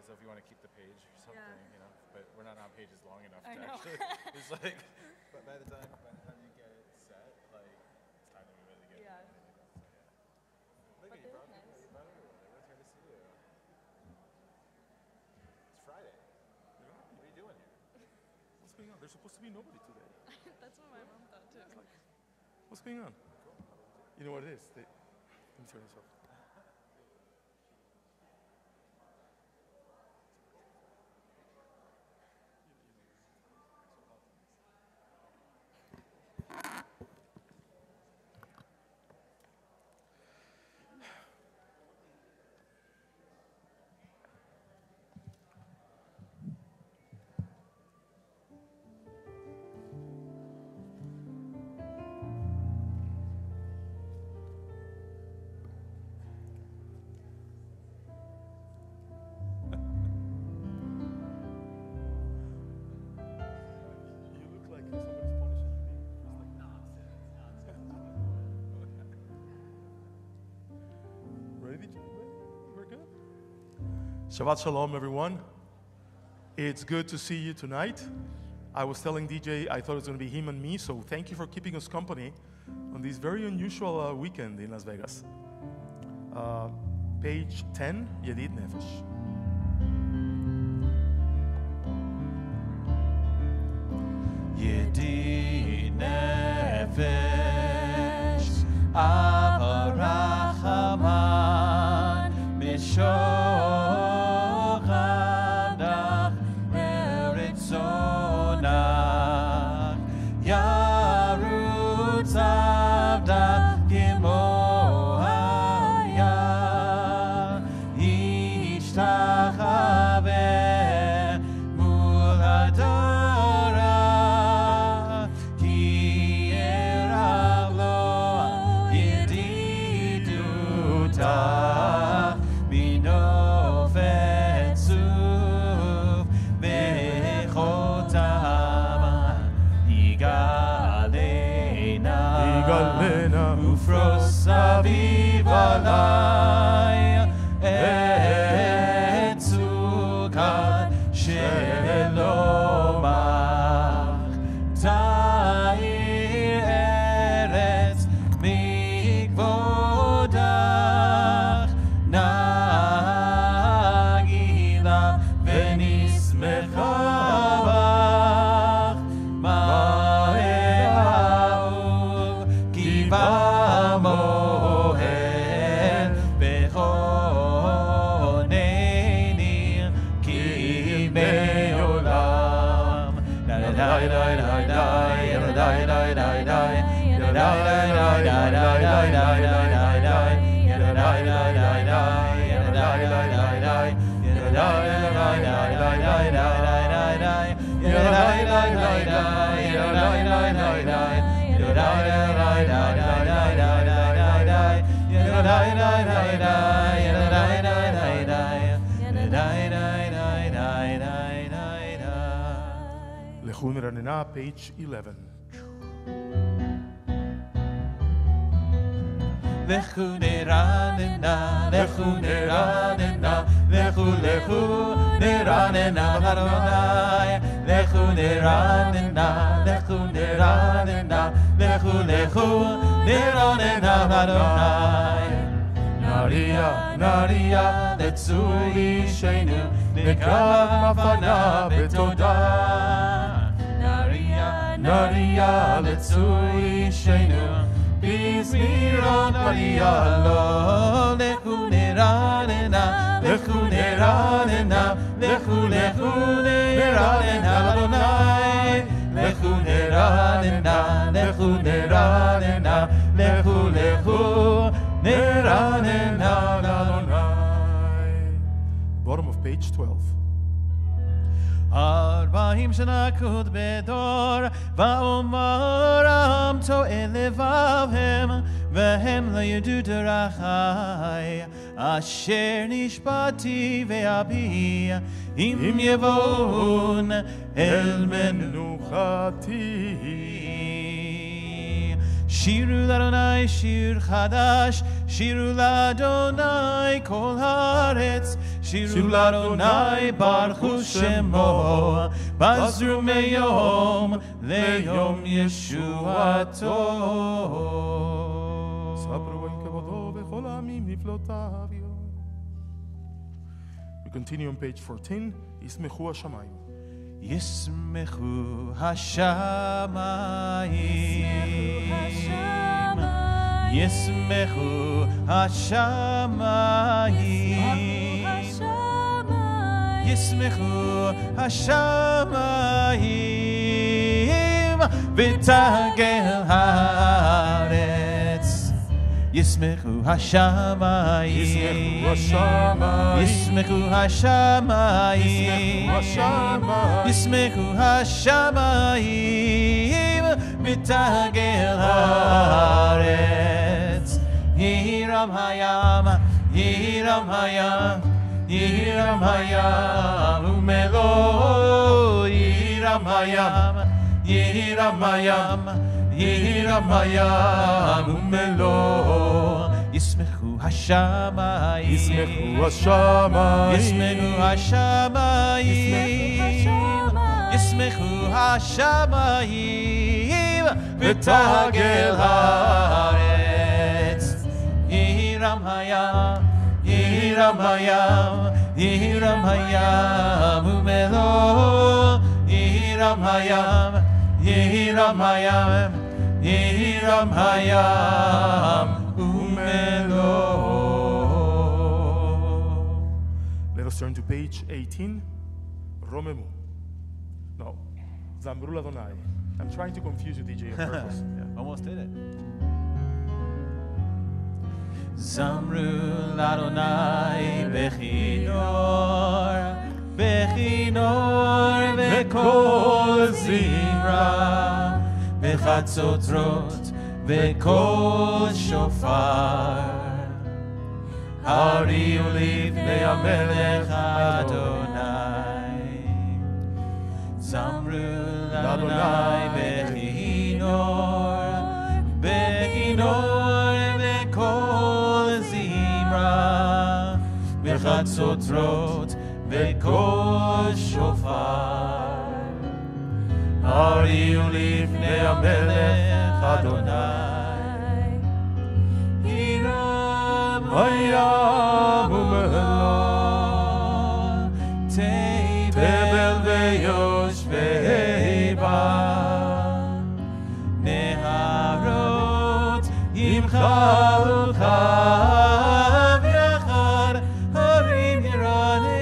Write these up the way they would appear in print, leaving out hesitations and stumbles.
so if you want to keep the page or something, you know. But we're not on pages long enough to actually. It's like, but by the time you get it set, like it's time to really get it. So, look at you, bro. You brought everyone. Everyone's here to see you. It's Friday. What are you doing here? What's going on? There's supposed to be nobody today. That's what my mom thought too. What's going on? You know what it is? Let me turn this off. We're good? Shabbat Shalom, everyone. It's good to see you tonight. I was telling DJ I thought it was going to be him and me, so thank you for keeping us company on this very unusual weekend in Las Vegas. Page 10, Yedid Nefesh. Yedid Nefesh, Avarachaman, Mishochanach, Eritzonach, Yarutz Avda, Gimohaya, Ishtachaveh, Muladora, Ki Erav Lo, Yedidutach, Binofet Suf, Vechotam, Yigalena, Ufros Aviv Alai, Etzukat Shelomach, Ta'ir Eretz Mikvodach, Nagila Venismecha Bach, Ma'ehav Kiva Moher Bechoneni Ki Me'olam. La la la la la la la la la la la. La la la la la la la la la la la. La la la la la la la la la. La la la la la la la la la. La la la la la la la la la la. La la la la la la la la la la. La la la la la la la la. Lechun Ranena, page 11. Lechu neranena, lechu neranena, lechu lechu neranena Adonai. Lechu neranena, lechu neranena, lechu lechu neranena Adonai. Naria, naria, letzuri shenu, nekav mafana betoda. Naria, naria, letzuri shenu. Bismiron Mariyalo, lechu neranena, lechu neranena, lechu lechu neranena Adonai. Lechu neranena, lechu neranena, lechu lechu neranena Adonai. Bottom of page 12. Arba'im shana kud bedor, va'omar am to'el levavhem, vehem lo yedu derachai, asher nishbati ve'abi, im yevon el menuchati. Shiru l'Adonai shir chadash, shiru l'Adonai kol haaretz, שירו לאדוני ברכו שמו, בזרו מיום ליום ישועתו. ספרו על כבודו וכל העמים נפלאותיו. We continue on page 14. ישמחו השמיים. ישמחו השמיים. ישמחו השמיים. ישמחו השמיים ותגל הארץ. ישמחו השמיים. ישמחו השמיים. ישמחו השמיים ותגל הארץ. ירם הים, ירם הים, ירם הים ומלוא. ירם הים, ירם הים, ירם הים ומלוא. ישמחו השמיים. ישמחו השמיים. ישמחו השמיים. ישמחו השמיים ותגל הארץ. ירם הים, ירם הים, ירם הים ומלוא. ירם הים, ירם הים, ירם הים ומלוא. Let us turn to page 18. רוממו. No. זמרו לאדוני. I'm trying to confuse you, DJ, on purpose. Yeah, almost did it. זמרו לאדוני בכינור, בכינור וכל זמרה, בחצוצרות וכל שופר. הריעו לפני המלך אדוני. זמרו לאדוני בכינור, בכינור וכל זמרה, בחצוצרות וכל שופר. הריעו לפני המלך אדוני. ירם הים ומלוא, תבל ויושבי בה. נהרות ימחו חב יחד, הרים ירננו.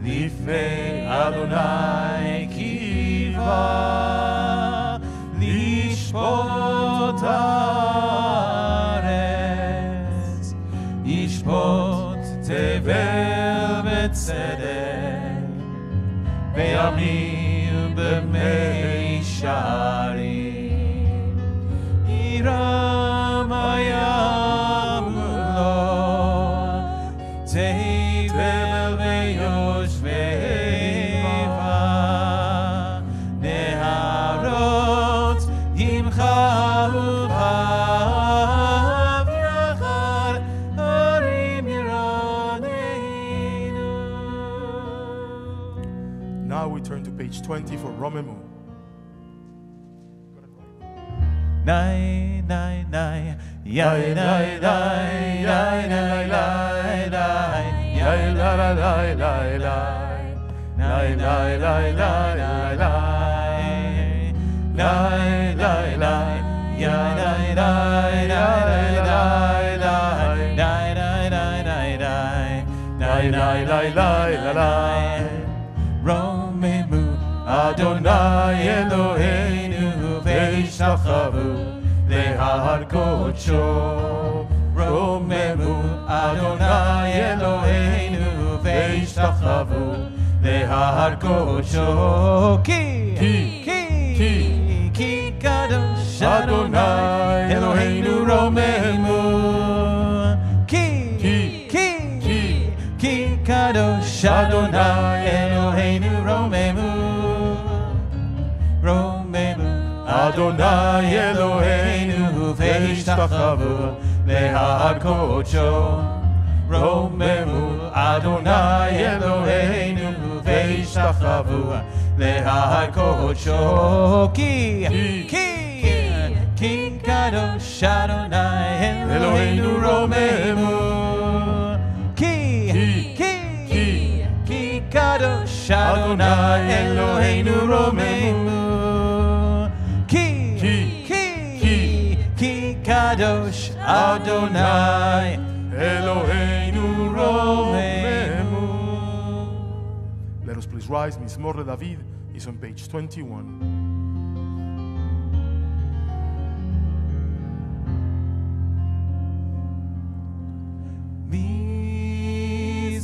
לפני אדוני קיווה, לשפוט הארץ. ישפוט תבל בצדק, בימים במישרים. ירם הים ומלוא, תבל ויושבי בה. נהרות ימחו חב יחד, הרים ירננו. Now we turn to page 20 for Romemu. Nay, nay, nay, yay, nay, nay, yay, nay, nay, nay, yay, la, la, la, la, la, nay, nay, la, la, la, la, nay, nay, la, yay, nay, nay, nay, nay, nay, nay, nay, nay, nay, nay, nay, nay, nay, la, la. Romemu Adonai Eloheinu ve'ishtachavu le'har kodsho. Romemu Adonai Eloheinu ve'ishtachavu le'har kodsho. Ki kadosh Adonai Eloheinu romemu. Ki kadosh Adonai Eloheinu romemu. Romemu Adonai Eloheinu ve'ishtachavu le'har kodsho. רוממו אדוני אלוהינו וישתחוו להקודשו כי קדוש אדוני אלוהינו רוממו כי קדוש אדוני אלוהינו רוממו כי קדוש אדוני אלוהינו רוממו. Let us please rise. Mizmor de David is on page 21.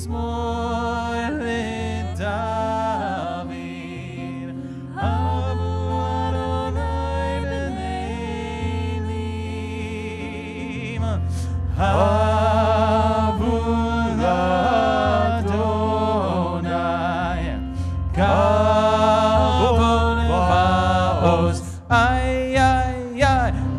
Mizmor leDavid, Avu Adonai b'leilim, Avu l'Adonai, Kavod va'oz,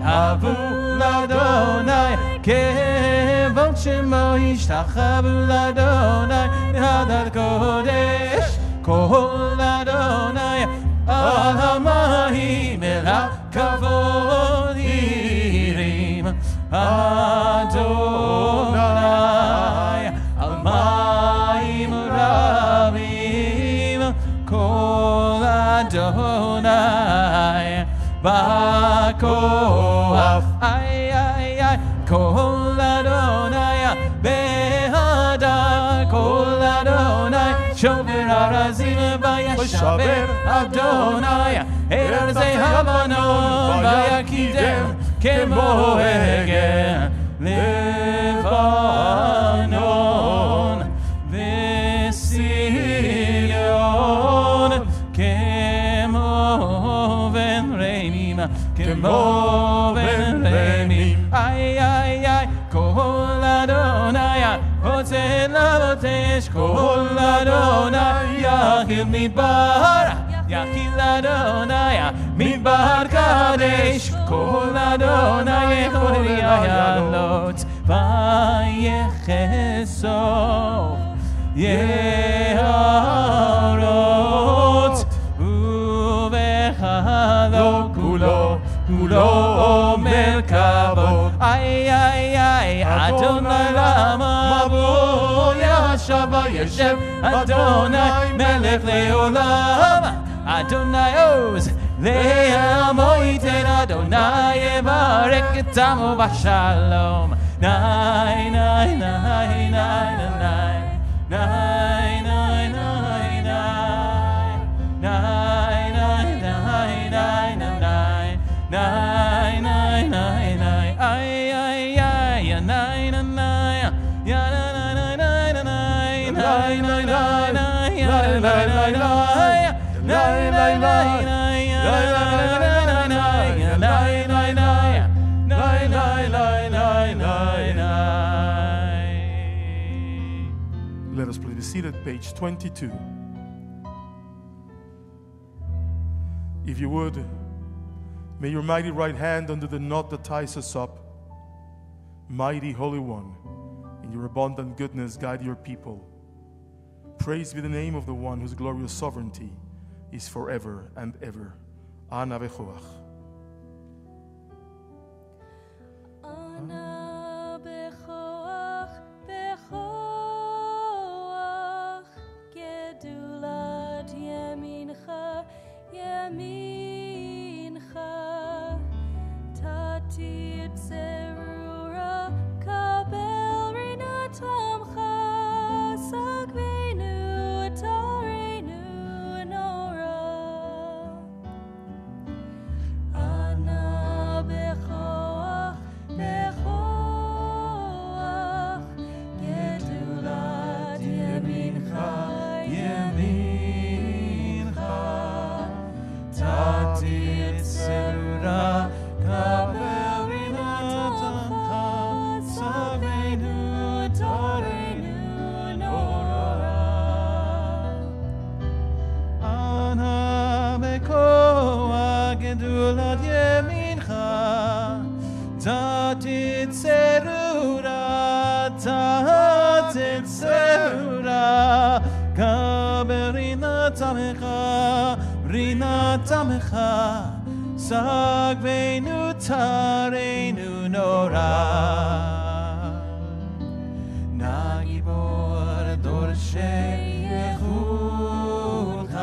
Avu l'Adonai, כבוד שמו ישתחוו לאדוני בהדר קודש כל אדוני על המים אל הכבוד ירים אדוני על מים רבים כל אדוני בכוח כל אדוני בהדר כל אדוני שובר ארזים וישבר אדוני ארזי הבנון ויקידם כמו עגל לבנון וציון כמו בן רימים כמו בן רימים כל אדוני רוצה לבטש כל אדוני יחיל מדבר יחיל אדוני מדבר קדש כל אדוני יכול יעלות ויחשוף יערות ובחלו כולו מרכבו אדוני למה בו ישב וישב אדוני מלך לעולם אדוני עוז לעמו ייתן אדוני יברך את עמו בשלום נאי נאי נאי נאי נאי נאי נאי נאי נאי נאי נאי נאי nine nine nine nine ay ay ay nine nine nine ya nine nine nine nine nine nine nine nine nine nine. Let us please be seated, page 22. If you would, may your mighty right hand under the knot that ties us up, mighty Holy One, in your abundant goodness guide your people. Praise be the name of the one whose glorious sovereignty is forever and ever. Ana v'choach. Ana b'choach b'choach gedulat yemincha yemincha tatit zerura kabel rinatamcha sagvenu tarenu nora ברינת עמך, רינת עמך, סגבנו תרנו נורא. נא גיבור דורשי איכותך,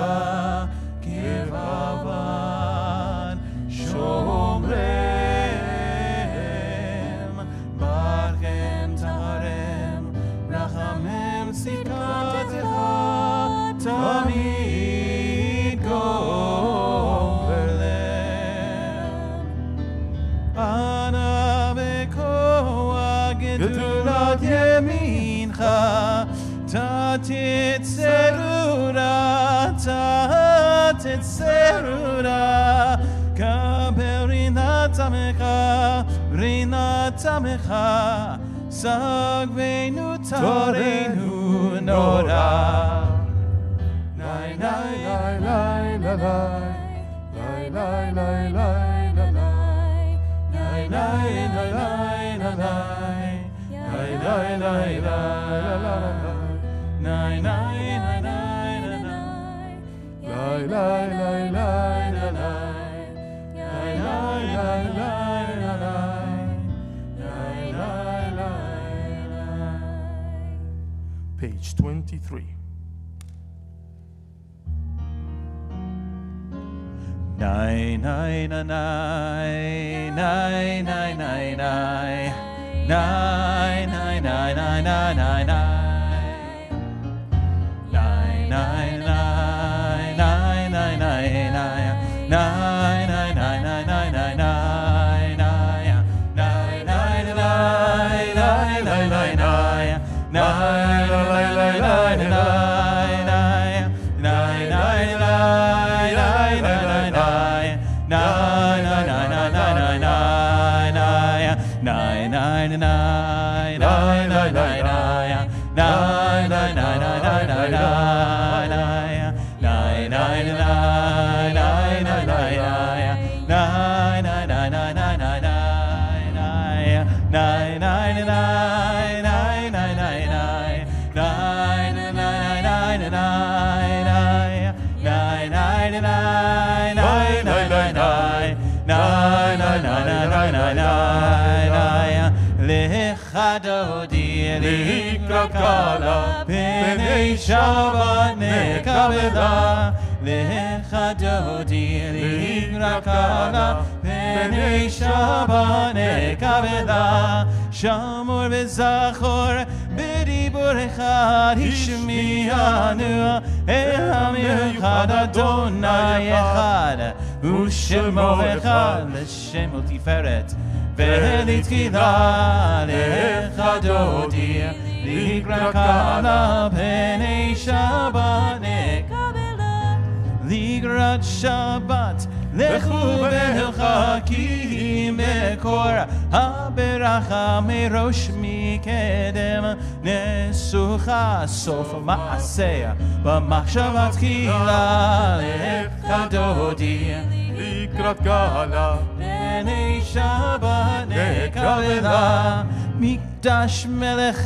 כבבן שומריהם, ברכם תרם, רחמם צדקתך, תמיד גומר להם. אנא בכוח גדולת ימינך, תתסרורה, קבל רינת עמך, רינת עמך, סגבנו תרנו נורא. לי לי לי לי לי לי לי לי Page 23. Nai nai nai nai nai nai nai nai nai nai nai nai nai nai nai nai nai nai nai nai Dodi likrakala b'nei Shabbat nekavela. Lecha dodi likrakala b'nei Shabbat nekavela. Shamor v'zachor b'dibur echad hishmianu. Elam echad Adonai echad u'shemo echad l'shem u'tiferet. ולתחילה לך דודי, לקרקלה פני שבת נקבלה. לקראת שבת לכו ולכה, כי מקור הברכה מראש מקדם. נסוכה סוף מעשה במחשבה תחילה לך דודי, לקראת גאלה פני שבת נקבלה. מקדש מלך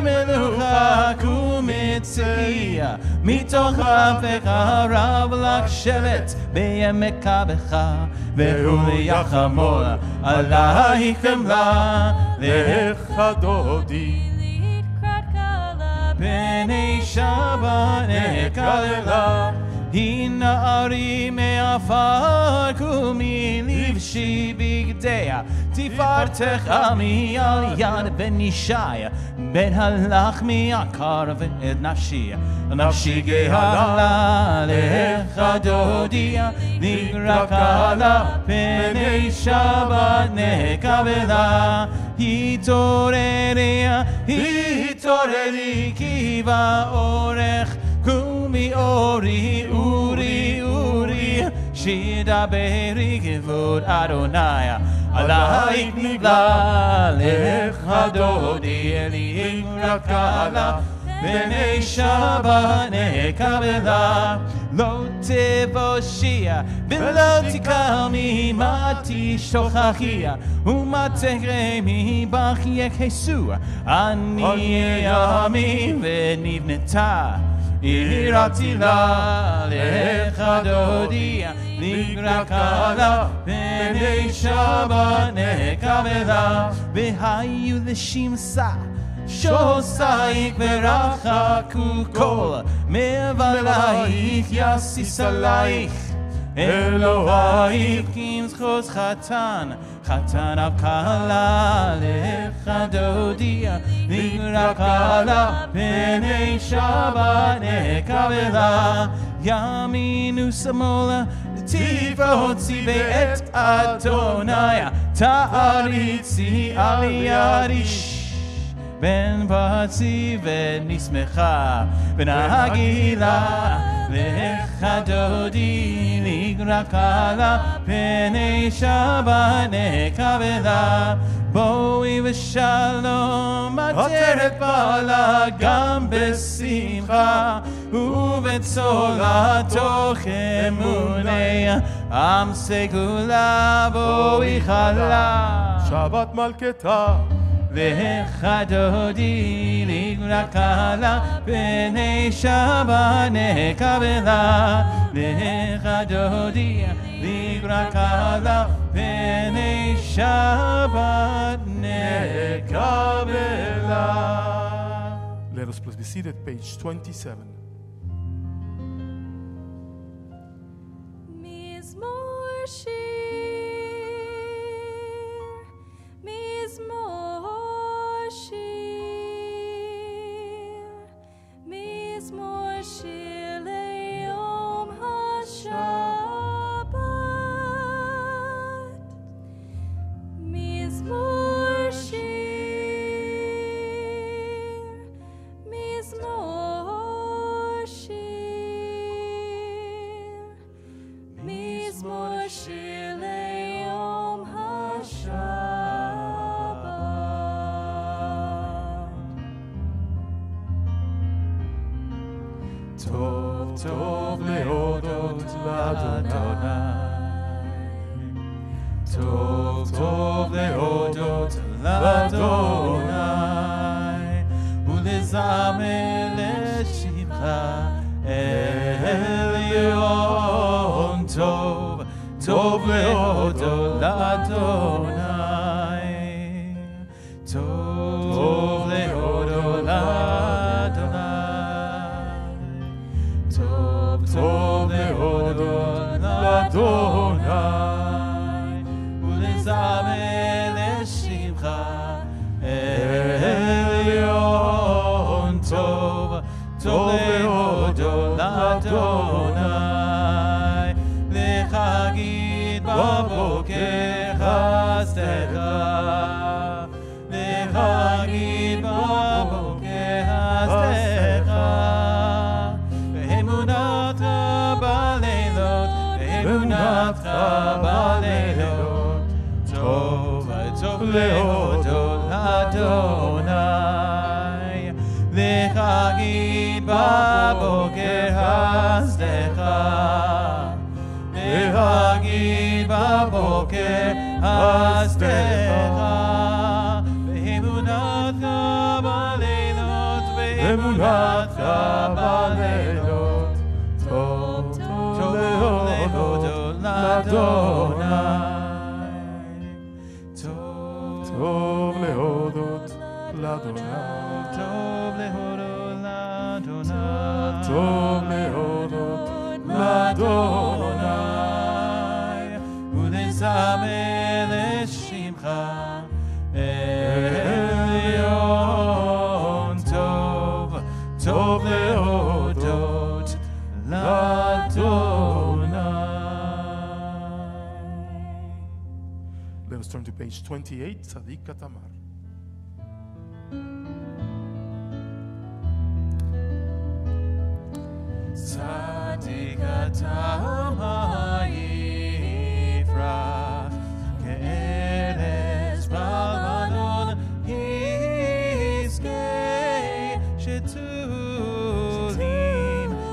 מלוכה ומציא, מתוך אפיך רב לך שבט בימי קבך, והוא יחמול עלייך חמלה. לך דודי לקראת גאלה פני שבת נקבלה. הנערי מעפר קומי לבשי בגדיה, תפארתך עמי על יד בן ישי, בן הלחמי עקר ואת נפשי, נפשי גאלה. לך דודי לקראת גאלה פני שבת נקבלה. התעוררי התעוררי כי באורך קומי אורי אורי אורי, שידברי כבוד אדוני עלייך נגלה. לך דודי לקראת גאלה פני שבת נקבלה. לא תבושי ולא תקמי, מה תשתוכחי ומה תגרמי, בך יכעסו אני עמי ונבנתה יראתי לה לך דודי נגרקלה פני שבה נקבלה והיו לשמסה שוסייך ורחקו כל מבלייך יסיס עלייך אלוהיך כמזכוס חתן חתן אב כלה לך דודי נגרקלה פני שבה נקבלה ימין ושמאלה תפוצי ואת אדוני תעריצי על ידיש בן פצי ונשמחה ונגילה לך דודי נגרקלה פני שבה נקבלה בואי ושלום עטרת בעלה גם בשמחה ובצולה תוך אמוני עם סגולה בואי חלה שבת מלכתה לך דודי נגרקלה פני שבה נקבלה לך דודי נגרקלה פני שבה נקבלה. Let us please be seated, page 27. מזמור שיר, מזמור שיר, מזמור שיר ליום השבת. מזמור שיר, מזמור שיר, מזמור שיר ליום השבת. טוב טוב להודות לאדוני טוב טוב להודות לאדוני ולזמר לשמך עליון טוב טוב להודות לאדוני טוב להודות לאדוני טוב טוב להודות לאדוני ולזמר לשמך עליון טוב טוב להודות לאדוני לחגיד בבוקר חסדך לחגיד בבוקר חסדך ואמונתך בלילות ואמונתך בלילות טוב טוב להודות לאדוני לחגיד בבוקר חסדך להגיד בבוקר חסדך ואמונתך בלילות ואמונתך בלילות טוב טוב להודות לאדוני טוב להודות לאדוני טוב להודות לאדוני ולזמר לשמך עליון טוב טוב להודות לאדוני. Let us turn to page 28, Tzadik Katamar. צדיק אתה יפרח כארז בלבנון יזכה שתולים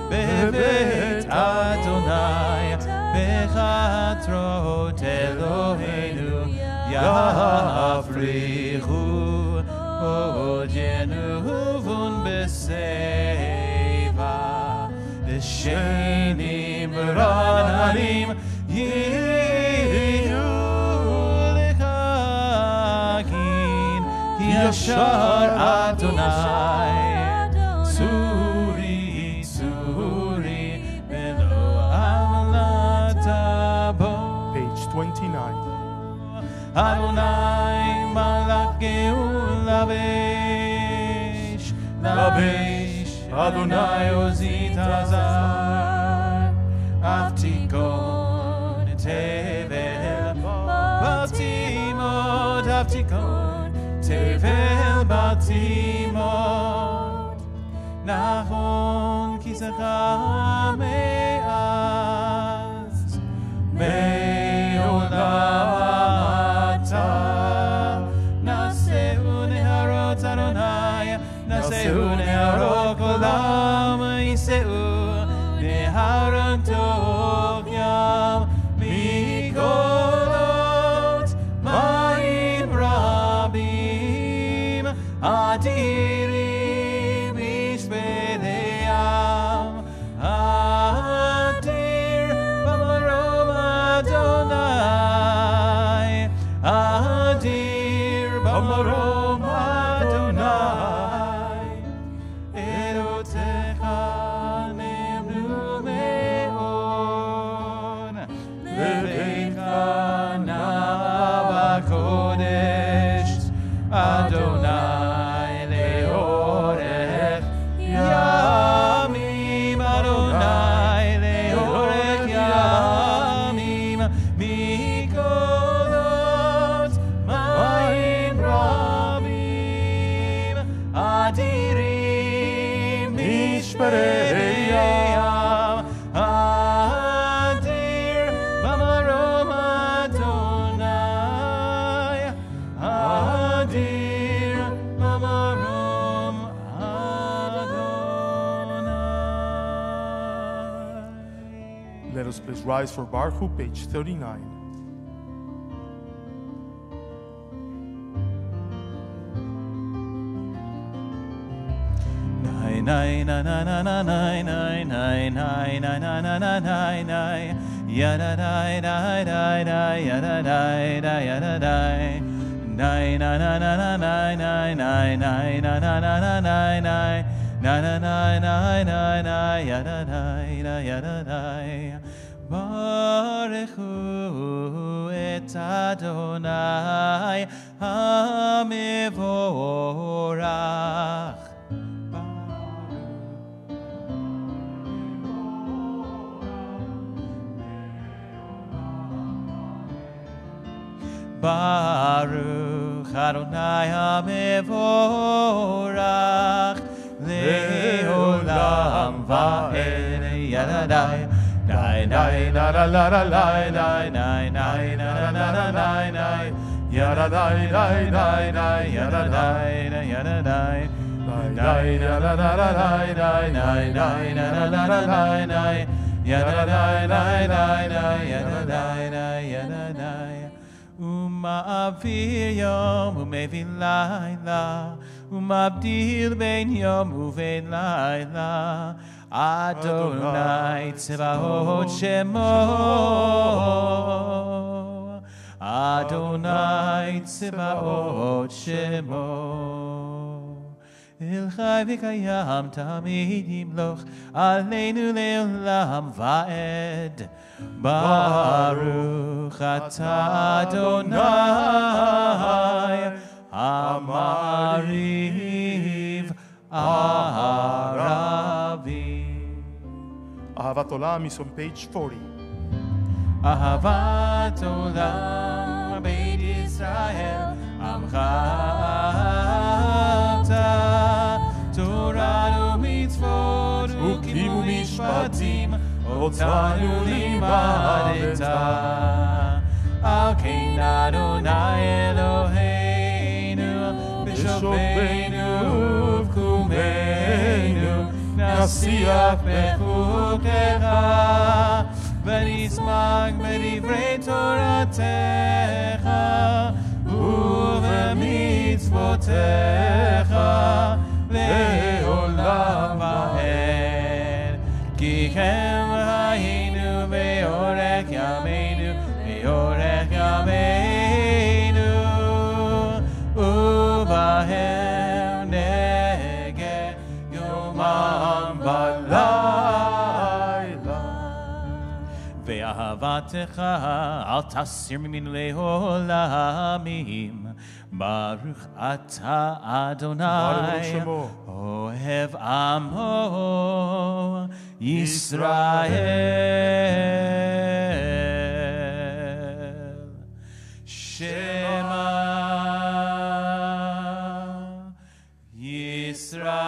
בבית אדוני בחצרות אלוהינו יפריחו עוד ינובון בשיבה ושנים ורעננים יהיו לך כי ישר אדוני צורי צורי ולא עמלת בו. Page 29. Adonai malach geula besh, Adonai ozit hazar, avtikon tevel batimot, avtikon tevel batimot, nachon ki zechar me'az, me'olam. Naseu neharot olam yiseu neharot yam mikolot mayim rabim adirim mishpeleyam adir b'marom Adonai adir b'marom Adonai. Adonai leorech yamim, Adonai leorech yamim, mikolot mayim rabim, adirim mishpareyam, adir b'marom Adonai, adir b'marom Adonai. Let us please rise for Baruch, page 39. Nay na na na na nay nay nay nay na na na na nay nay yada day day day day yada day day yada day nay na na na na nay nay nay nay na na na na nay nay na na nay nay nay nay yada day day yada day. Baruchu et Adonai hamevorach. Baruch Adonai hamevorach leolam va'ed yadai nai nai na la la la nai nai nai nai na na na na nai nai yadai nai nai nai yadai yadai nai na la la la nai nai nai nai na la la la nai nai yadai nai nai nai yadai yadai. Uma'avir yom u'mevin layla, uma'abdil ben yom u'vein layla, Adonai tzvaot shemo, Adonai tzvaot shemo. El chai v'kayam tamid yimloch aleinu le'olam va'ed. Baruch atah Adonai Amariv Aravi. Ahavat Olam is on page 40. Ahavat Olam Beit Yisrael Amcha Torah u'mitzvot u'kim u'mishpatim אותנו לימדת, על כן אדוני אלוהינו, בשוכבנו ובקומנו, נשיח בחוקיך, ונשמח בדברי תורתך, ובמצוותיך, לעולם ועד. כי כן היינו באורך ימינו, באורך ימינו, ובהם נגד יומם בלילה. ואהבתך אל תסיר ממנו לעולמים, ברוך אתה אדוני, אוהב עמו ישראל. שמע ישראל,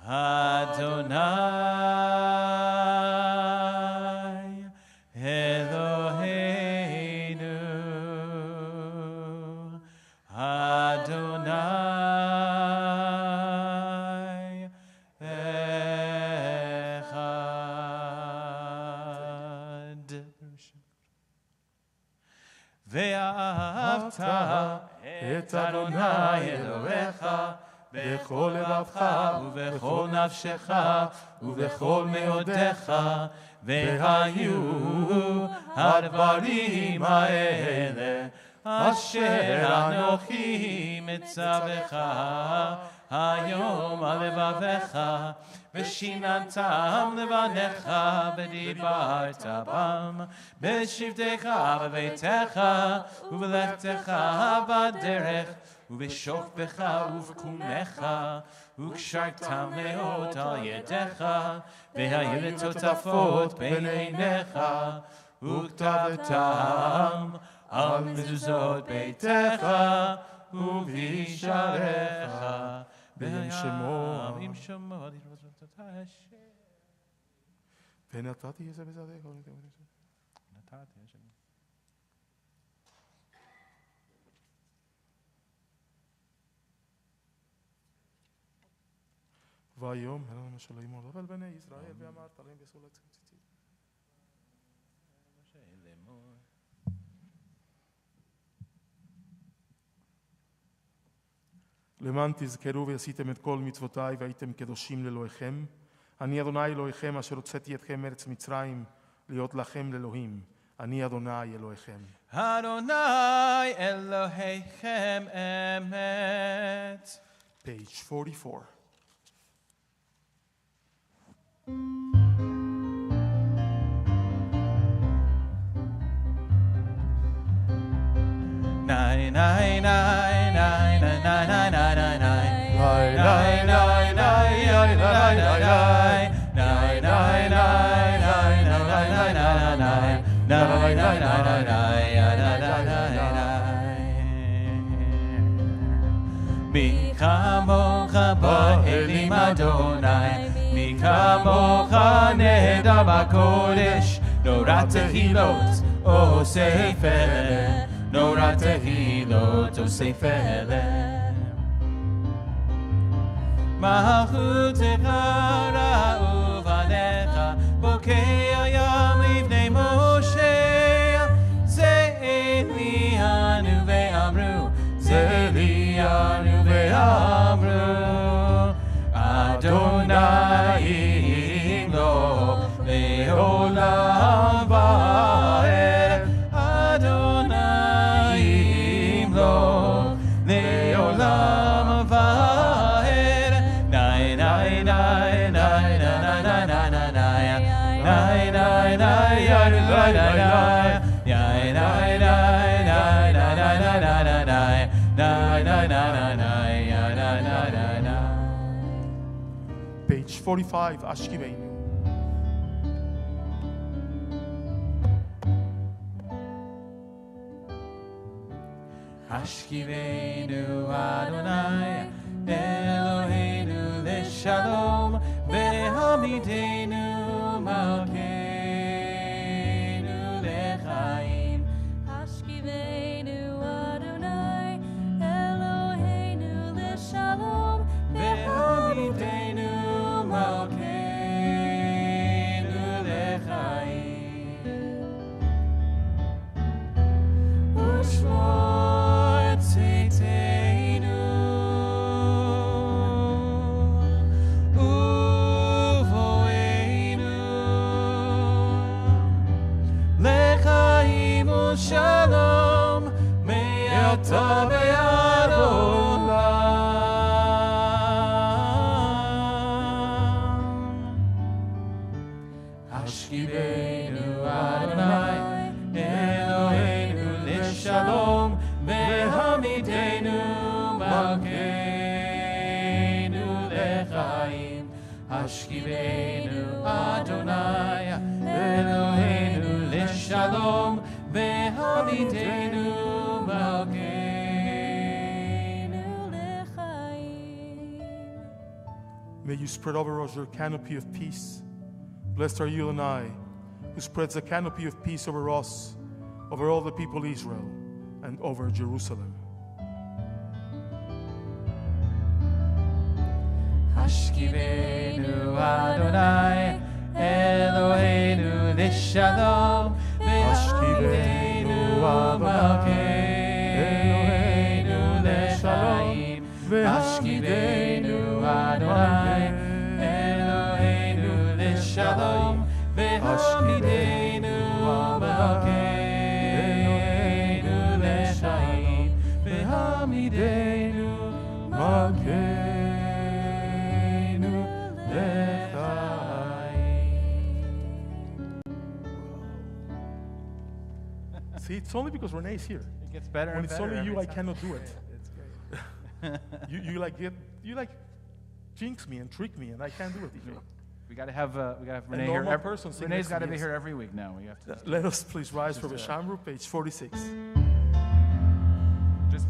אדוני אלוהינו, אדוני אחד. ואהבת את אדוני אלוהיך בכל לבבך ובכל נפשך ובכל מאודיך, והיו הדברים האלה אשר אנוכי מצווך היום על לבביך, ושיננתם לבניך ודיברת בם בשבתך בביתך ובלכתך בדרך ובשוכבך ובקומך, וקשרתם מאוד על ידיך, והיו לטוטפות בין עיניך, וכתבתם על מזוזות ביתך ובשעריך, ועם שמו ונתתי את זה בצדק. והיום הרמנו שלום עוד אבל בני ישראל ואמרת להם בסולת ציצית. למען תזכרו ועשיתם את כל מצוותיי והייתם קדושים לאלוהיכם. אני אדוני אלוהיכם אשר הוצאתי אתכם מארץ מצרים להיות לכם לאלוהים. אני אדוני אלוהיכם. אדוני אלוהיכם אמת. Page 44. Nine, nine, nine, nine, nine, nine, nine, nine, nine. Nine, nine, nine, nine, nine, nine, nine, nine, nine, מי כמוך באלים אדוני, מי כמוך נהדר בקודש, נורא תהילות עושה פלא, נורא תהילות עושה פלא. מלכותך ראו בניך, בוקע ים לבני משה, זה אלינו ואמרו, זה אלינו ואמרו, אדוני ימלוך לעולם ועד, אדוני ימלוך לעולם ועד. נאי נאי נאי נאי נאי נאי נאי נאי נאי נאי Page 45, Ashkiveinu. Ashkiveinu Adonai Eloheinu leshalom ve'hamidenu malkeinu lechaim. Ashkiveinu Adonai Eloheinu leshalom ve'hamidenu malkeinu lechaim. Ushmor tziteinu וטוב ביד עולם. השכיבנו אדוני אלוהינו לשלום והעמידנו מלכנו לחיים. השכיבנו אדוני אלוהינו לשלום והעמידנו מלכנו לחיים. May you spread over us your canopy of peace. Blessed are you and I, who spreads a canopy of peace over us, over all the people of Israel, and over Jerusalem. השכיבנו אדוני אלוהינו לשלום והעמידנו מלכנו לחיים. השכיבנו אדוני אלוהינו לשלום והעמידנו מלכנו לחיים. והעמידנו מלכנו See, it's only because Renee's here. It gets better When and it's better. only every you, I time. cannot do it. It's great. You jinx me and trick me, and I can't do it, DJ. We gotta have Renee normal here. person sing Renee's next to got to me, be yes. here every week now. We have to Let us please rise for Just, Veshamru, page 46. just.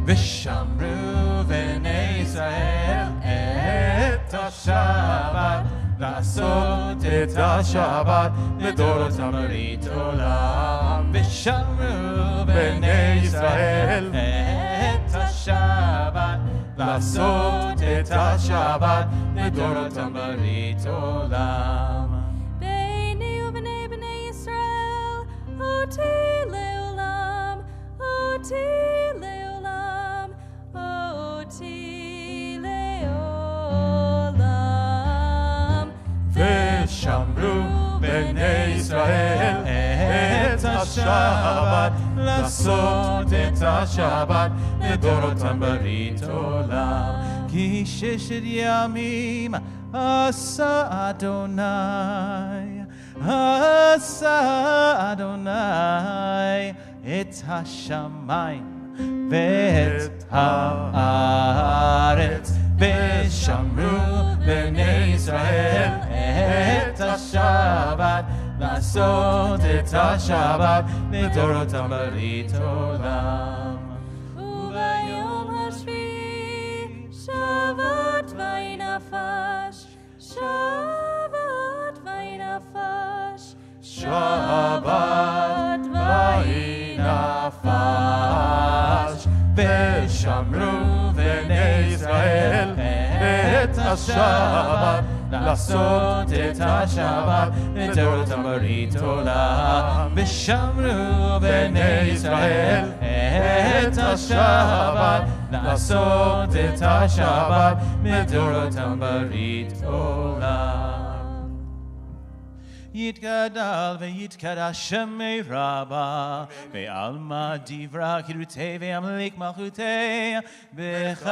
ושמרו בני ישראל את השבת, לעשות את השבת לדורות ברית עולם. ושמרו בני ישראל את השבת, לעשות את השבת לדורות ברית עולם. ביני ובני בני ישראל, אותי לעולם, אותי לעולם, אותי לעולם. ושמרו בני ישראל את השבת, לעשות את השבת לדורותם ברית עולם. כי ששת ימים עשה אדוני, עשה אדוני את השמיים ואת הארץ. ושמרו בני ישראל את השבת, לעשות את השבת לדורותם ברית עולם. וביום השביעי שבת וינפש, שבת וינפש, שבת וינפש. ושמרו בני ישראל את השבת, לעשות את השבת לדורותם ברית עולם. ושמרו בני ישראל את השבת, לעשות את השבת לדורותם ברית עולם. יתגדל ויתקדש שמי רבה, ועלמא דברה חירותי וימליך מלכותי, בחייכון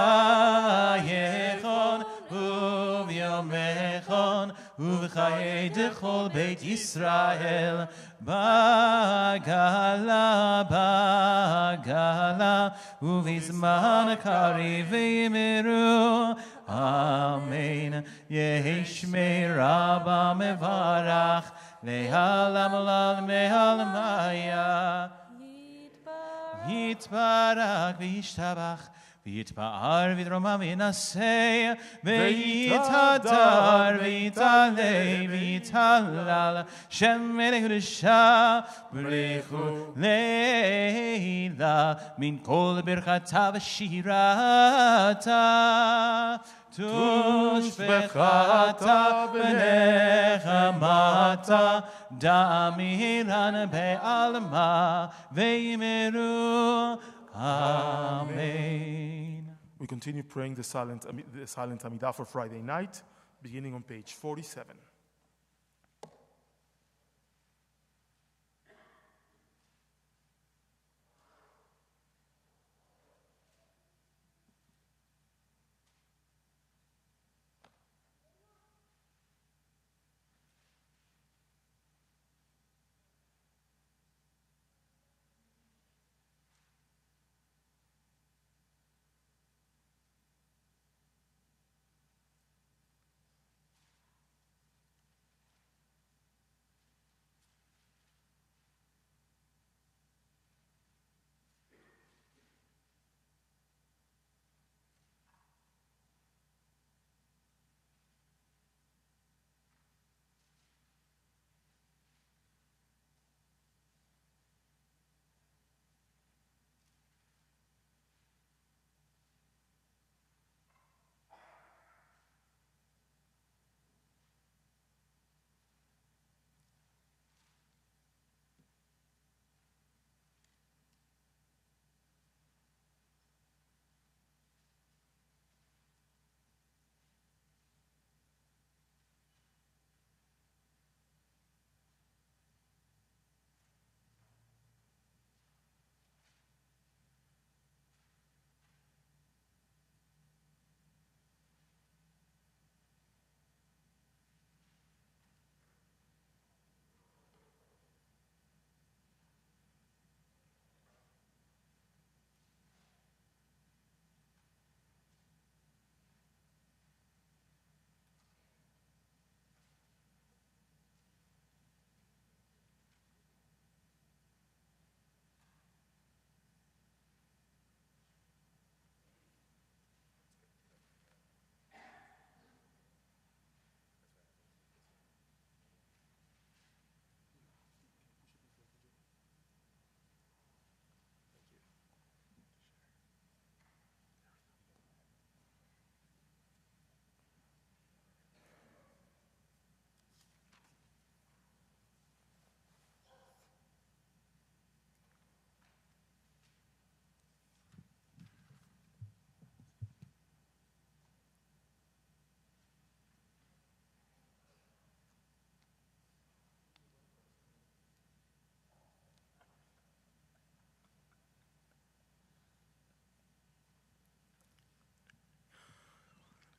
וביומכון ובחיי דכל בית ישראל, בגלה בגלה ובזמן קריב ויאמרו אמן. יהי שמי רבה מברך לעלם עולם מעלמיה. יתברך וישתבח ויתפאר ויתרומם וינשא ויתהדר ויתעלה ויתהלל שם מלך קדושה ברכו לילה מן כל ברכתה ושירתה תושבחתה ונחמתה דמירן בעלמה ויאמרו Amen. We continue praying the silent Amidah for Friday night, beginning on page 47.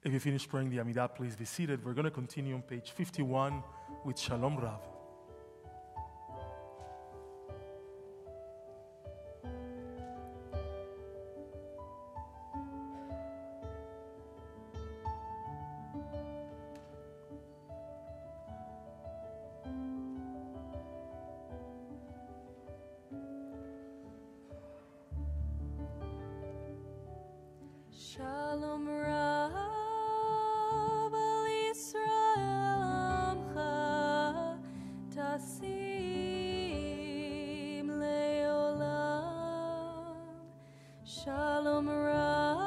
If you finish praying the Amidah, please be seated. We're going to continue on page 51 with Shalom Rav. Shalom Rav al Yisrael Amcha Tasim Leolam. Shalom Rav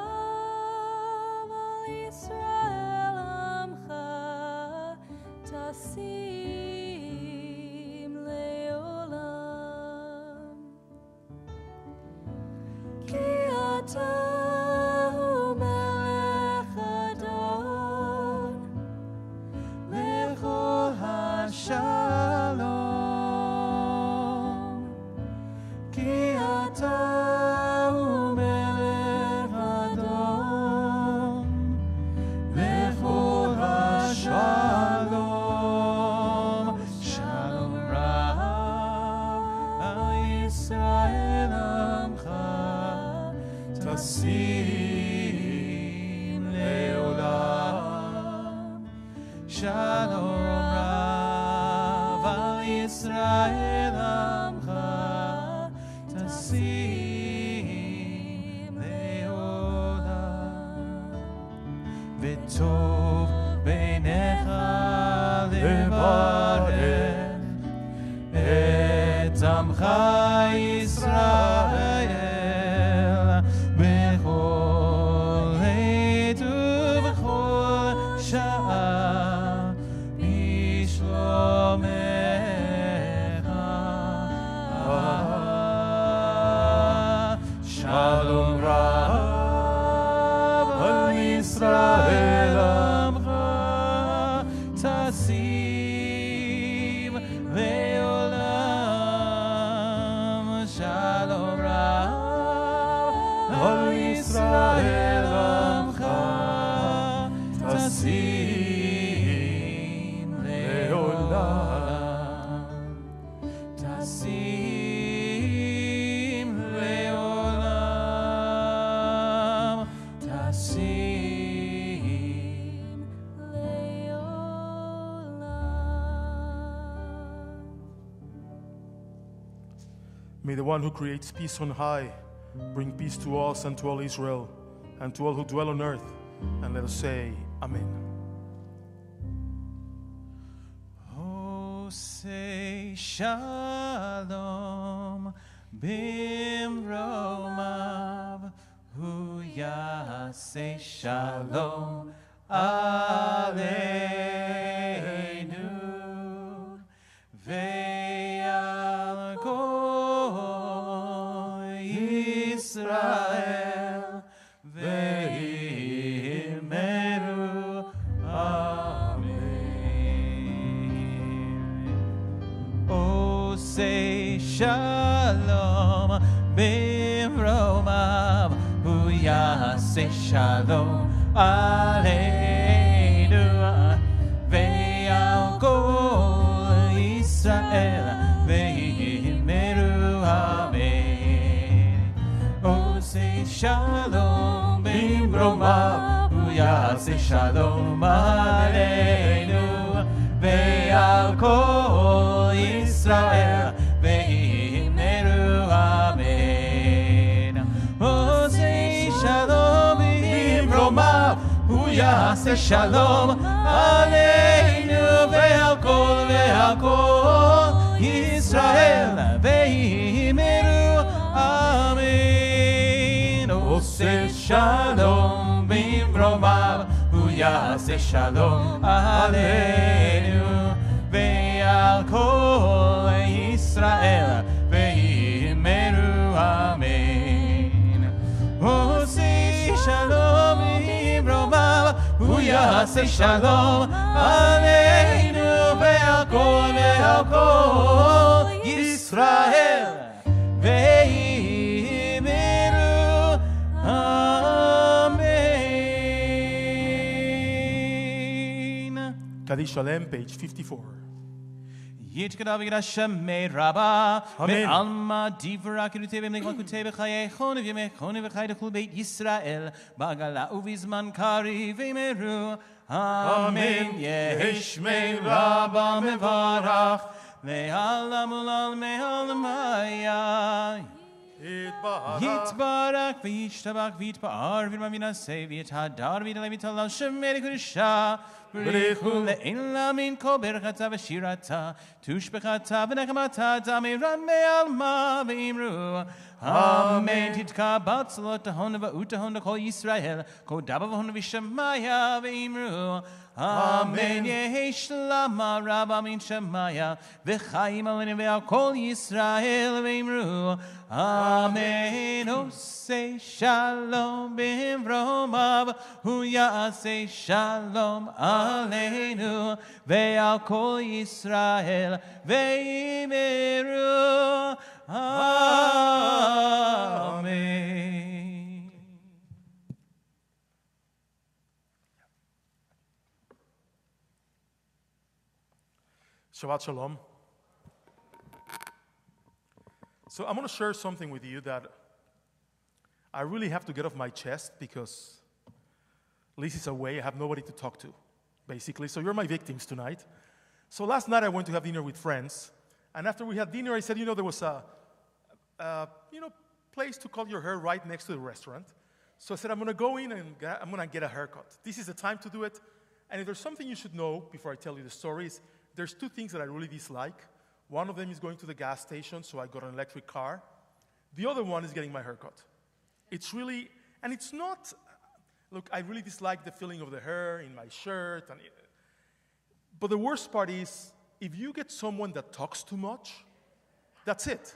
al Yisrael Amcha Tasim Leolam. Ki ata Shalom, ki ata hu melech Adon, lechol hashalom. Shalom Rav al Yisrael Amcha tasim leolam. Shalom Israel Amcha tasim leolam. V'tov beinecha levarech et amcha Yisrael b'chol עת ובכל שעה בשלומך. Shalom Rav al Yisrael Amcha tasim leolam. Shalom Rav al Yisrael Amcha tasim leolam. Tasim leolam. Tasim Leolam. May the one who creates peace on high bring peace to us and to all Israel and to all who dwell on earth. And let us say, Amen. Oh, say shalom bimromav, hu yaseh shalom aleinu, ve'al kol Yisrael ve'imeru amen. Oh, say shalom bimromav, hu yaseh shalom aleinu, ve'al kol Yisrael ve'imeru amen. Oh, say shalom bimromav, hu yaseh shalom aleinu, ve'al kol Yisrael ve'imeru amen. Oh, say shalom bimromav, hu yaseh shalom aleinu, ve'al kol Yisrael ve'imeru amen. Oh, say shalom bimromav, hu yaseh shalom aleinu, ve'al kol Yisrael ve'imeru amen. Oh, say shalom bimromav, hu yaseh shalom aleinu, ve'al kol Yisrael ve'imeru amen. Kaddish Shalem, page 54. Yitkadav Hashem me Rabba me Amen. Alma Divra Kirutebe me Kutebe Chaye Chone Vime Chone V'Chay Dechul Beit Yisrael Bagala Uvizman Kari V'Meru Amen Yehish me Rabba me Varach me Alamulal me Alamaya Yitbarak v'yishtabak v'yitba'ar v'yitmamina se v'yithadar v'yitale v'yitala shemeri kudisha v'richu le'in lamin kol berchata v'shirata tushbechata v'nechamata damiran me'alma v'imru Amen titka batzlot tahona v'utahona kol Yisrael kol daba v'hona v'shamaya v'imru Amen yehesh lama rabba min shamaya v'chayim aleni ve'al kol Yisrael v'imru Amen Osei shalom b'imromav hu ya'asei shalom aleinu ve'al kol Yisrael ve'imiru Amen. Shabbat Shalom. So I'm going to share something with you that I really have to get off my chest because Liz is away. I have nobody to talk to, basically. So you're my victims tonight. So last night I went to have dinner with friends. And after we had dinner, I said, there was a place to cut your hair right next to the restaurant. So I said, I'm going to go in and I'm going to get a haircut. This is the time to do it. And if there's something you should know before I tell you the stories, there's two things that I really dislike. One of them is going to the gas station, so I got an electric car. The other one is getting my haircut. It's really, and it's not, look, I really dislike the feeling of the hair in my shirt. But the worst part is, if you get someone that talks too much, that's it.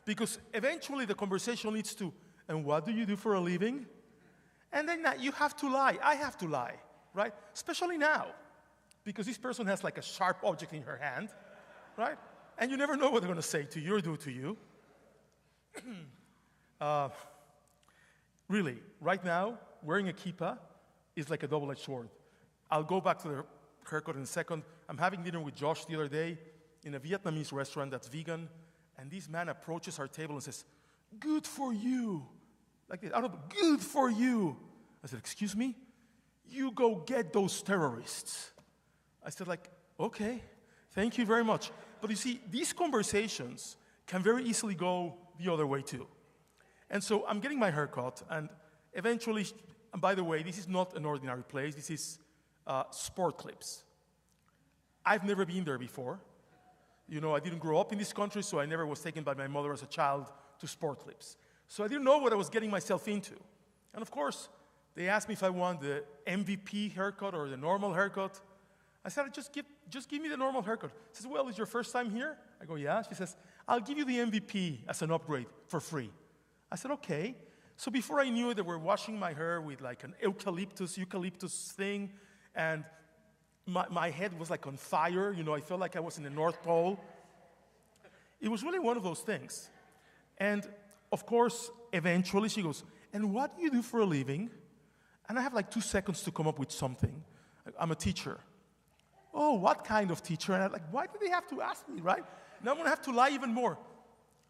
Because eventually the conversation leads to, and what do you do for a living? And then you have to lie. I have to lie, right? Especially now. Because this person has like a sharp object in her hand, right? And you never know what they're going to say to you or do to you. Really, right now, wearing a kippah is like a double-edged sword. I'll go back to the haircut in a second. I'm having dinner with Josh the other day in a Vietnamese restaurant that's vegan, and this man approaches our table and says, "Good for you." Like this, good for you. I said, "Excuse me? You go get those terrorists." I said, okay, thank you very much. But you see, these conversations can very easily go the other way too. And so I'm getting my haircut, and eventually, and by the way, this is not an ordinary place. This is Sport Clips. I've never been there before. I didn't grow up in this country, so I never was taken by my mother as a child to Sport Clips. So I didn't know what I was getting myself into. And of course, they asked me if I want the MVP haircut or the normal haircut. I said, just give me the normal haircut. She says, well, is your first time here? I go, yeah. She says, I'll give you the MVP as an upgrade for free. I said, okay. So before I knew it, they were washing my hair with like an eucalyptus thing, and my head was like on fire. I felt like I was in the North Pole. It was really one of those things. And of course, eventually she goes, and what do you do for a living? And I have like 2 seconds to come up with something. I'm a teacher. Oh, what kind of teacher? And I'm like, why do they have to ask me, right? Now I'm going to have to lie even more.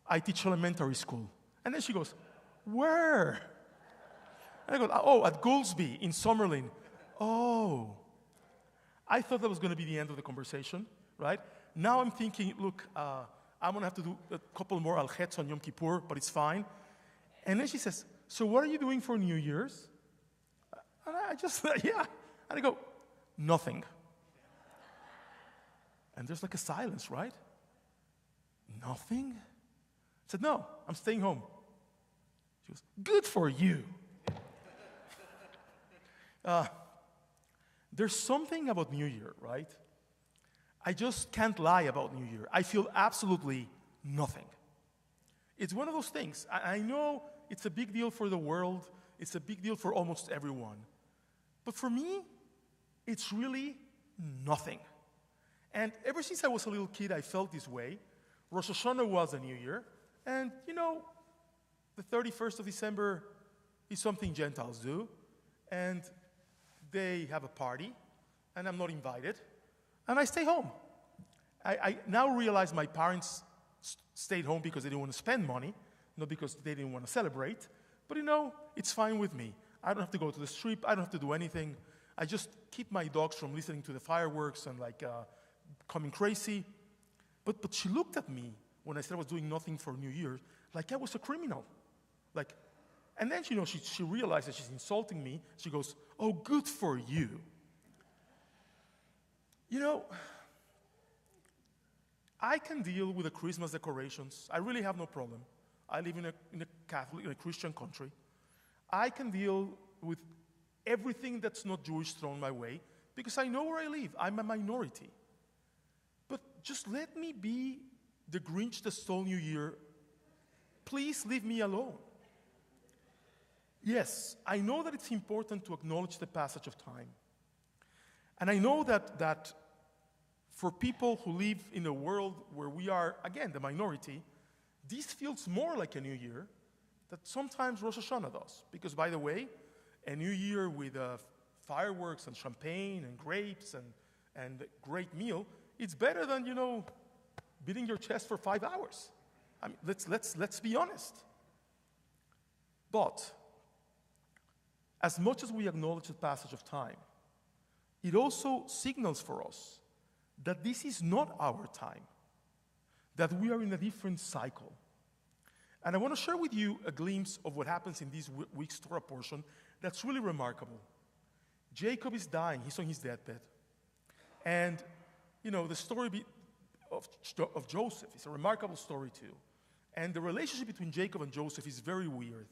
I teach elementary school. And then she goes, where? And I go, oh, at Goolsby in Summerlin. Oh. I thought that was going to be the end of the conversation, right? Now I'm thinking, look, I'm going to have to do a couple more al-Chetz on Yom Kippur, but it's fine. And then she says, so what are you doing for New Year's? And I just, yeah. And I go, nothing. And there's like a silence, right? Nothing? I said, no, I'm staying home. She goes, good for you. There's something about New Year, right? I just can't lie about New Year. I feel absolutely nothing. It's one of those things. I know it's a big deal for the world. It's a big deal for almost everyone. But for me, it's really nothing. And ever since I was a little kid, I felt this way. Rosh Hashanah was a new year. And, the 31st of December is something Gentiles do. And they have a party, and I'm not invited. And I stay home. I now realize my parents stayed home because they didn't want to spend money, not because they didn't want to celebrate. But it's fine with me. I don't have to go to the strip. I don't have to do anything. I just keep my dogs from listening to the fireworks and coming crazy. But she looked at me when I said I was doing nothing for New Year, like I was a criminal. And then she realized that she's insulting me. She goes, "Oh, good for you." I can deal with the Christmas decorations. I really have no problem. I live in a Christian country. I can deal with everything that's not Jewish thrown my way because I know where I live. I'm a minority. But just let me be the Grinch that stole New Year. Please leave me alone. Yes, I know that it's important to acknowledge the passage of time. And I know that for people who live in a world where we are, again, the minority, this feels more like a new year that sometimes Rosh Hashanah does. Because, by the way, a new year with fireworks and champagne and grapes and a great meal, it's better than, beating your chest for 5 hours. I mean, let's be honest. But as much as we acknowledge the passage of time, it also signals for us that this is not our time, that we are in a different cycle. And I want to share with you a glimpse of what happens in this week's Torah portion that's really remarkable. Jacob is dying. He's on his deathbed. And, the story of Joseph is a remarkable story too. And the relationship between Jacob and Joseph is very weird.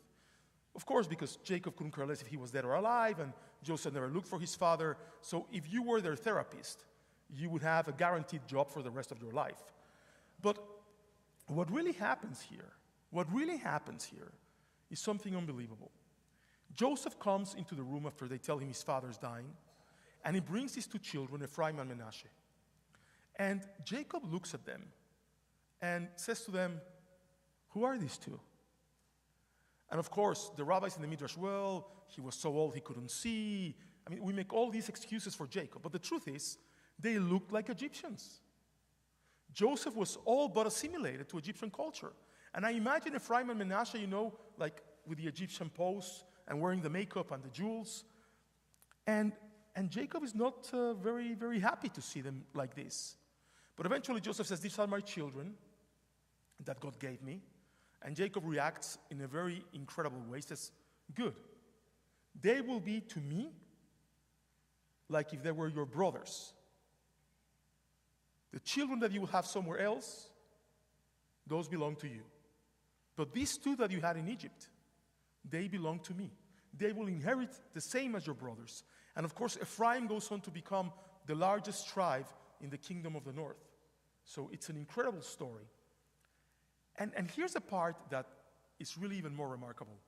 Of course, because Jacob couldn't care less if he was dead or alive, and Joseph never looked for his father. So if you were their therapist, you would have a guaranteed job for the rest of your life. But what really happens here is something unbelievable. Joseph comes into the room after they tell him his father's dying, and he brings his 2 children, Ephraim and Manasseh. And Jacob looks at them and says to them, "Who are these 2? And of course, the rabbis in the Midrash, well, he was so old he couldn't see. I mean, we make all these excuses for Jacob. But the truth is, they looked like Egyptians. Joseph was all but assimilated to Egyptian culture. And I imagine Ephraim and Manasseh, with the Egyptian pose and wearing the makeup and the jewels. And Jacob is not very, very happy to see them like this. But eventually Joseph says, "These are my children that God gave me." And Jacob reacts in a very incredible way. He says, "Good. They will be to me like if they were your brothers. The children that you will have somewhere else, those belong to you. But these 2 that you had in Egypt, they belong to me. They will inherit the same as your brothers." And of course, Ephraim goes on to become the largest tribe in the kingdom of the north. So it's an incredible story. And here's a part that is really even more remarkable.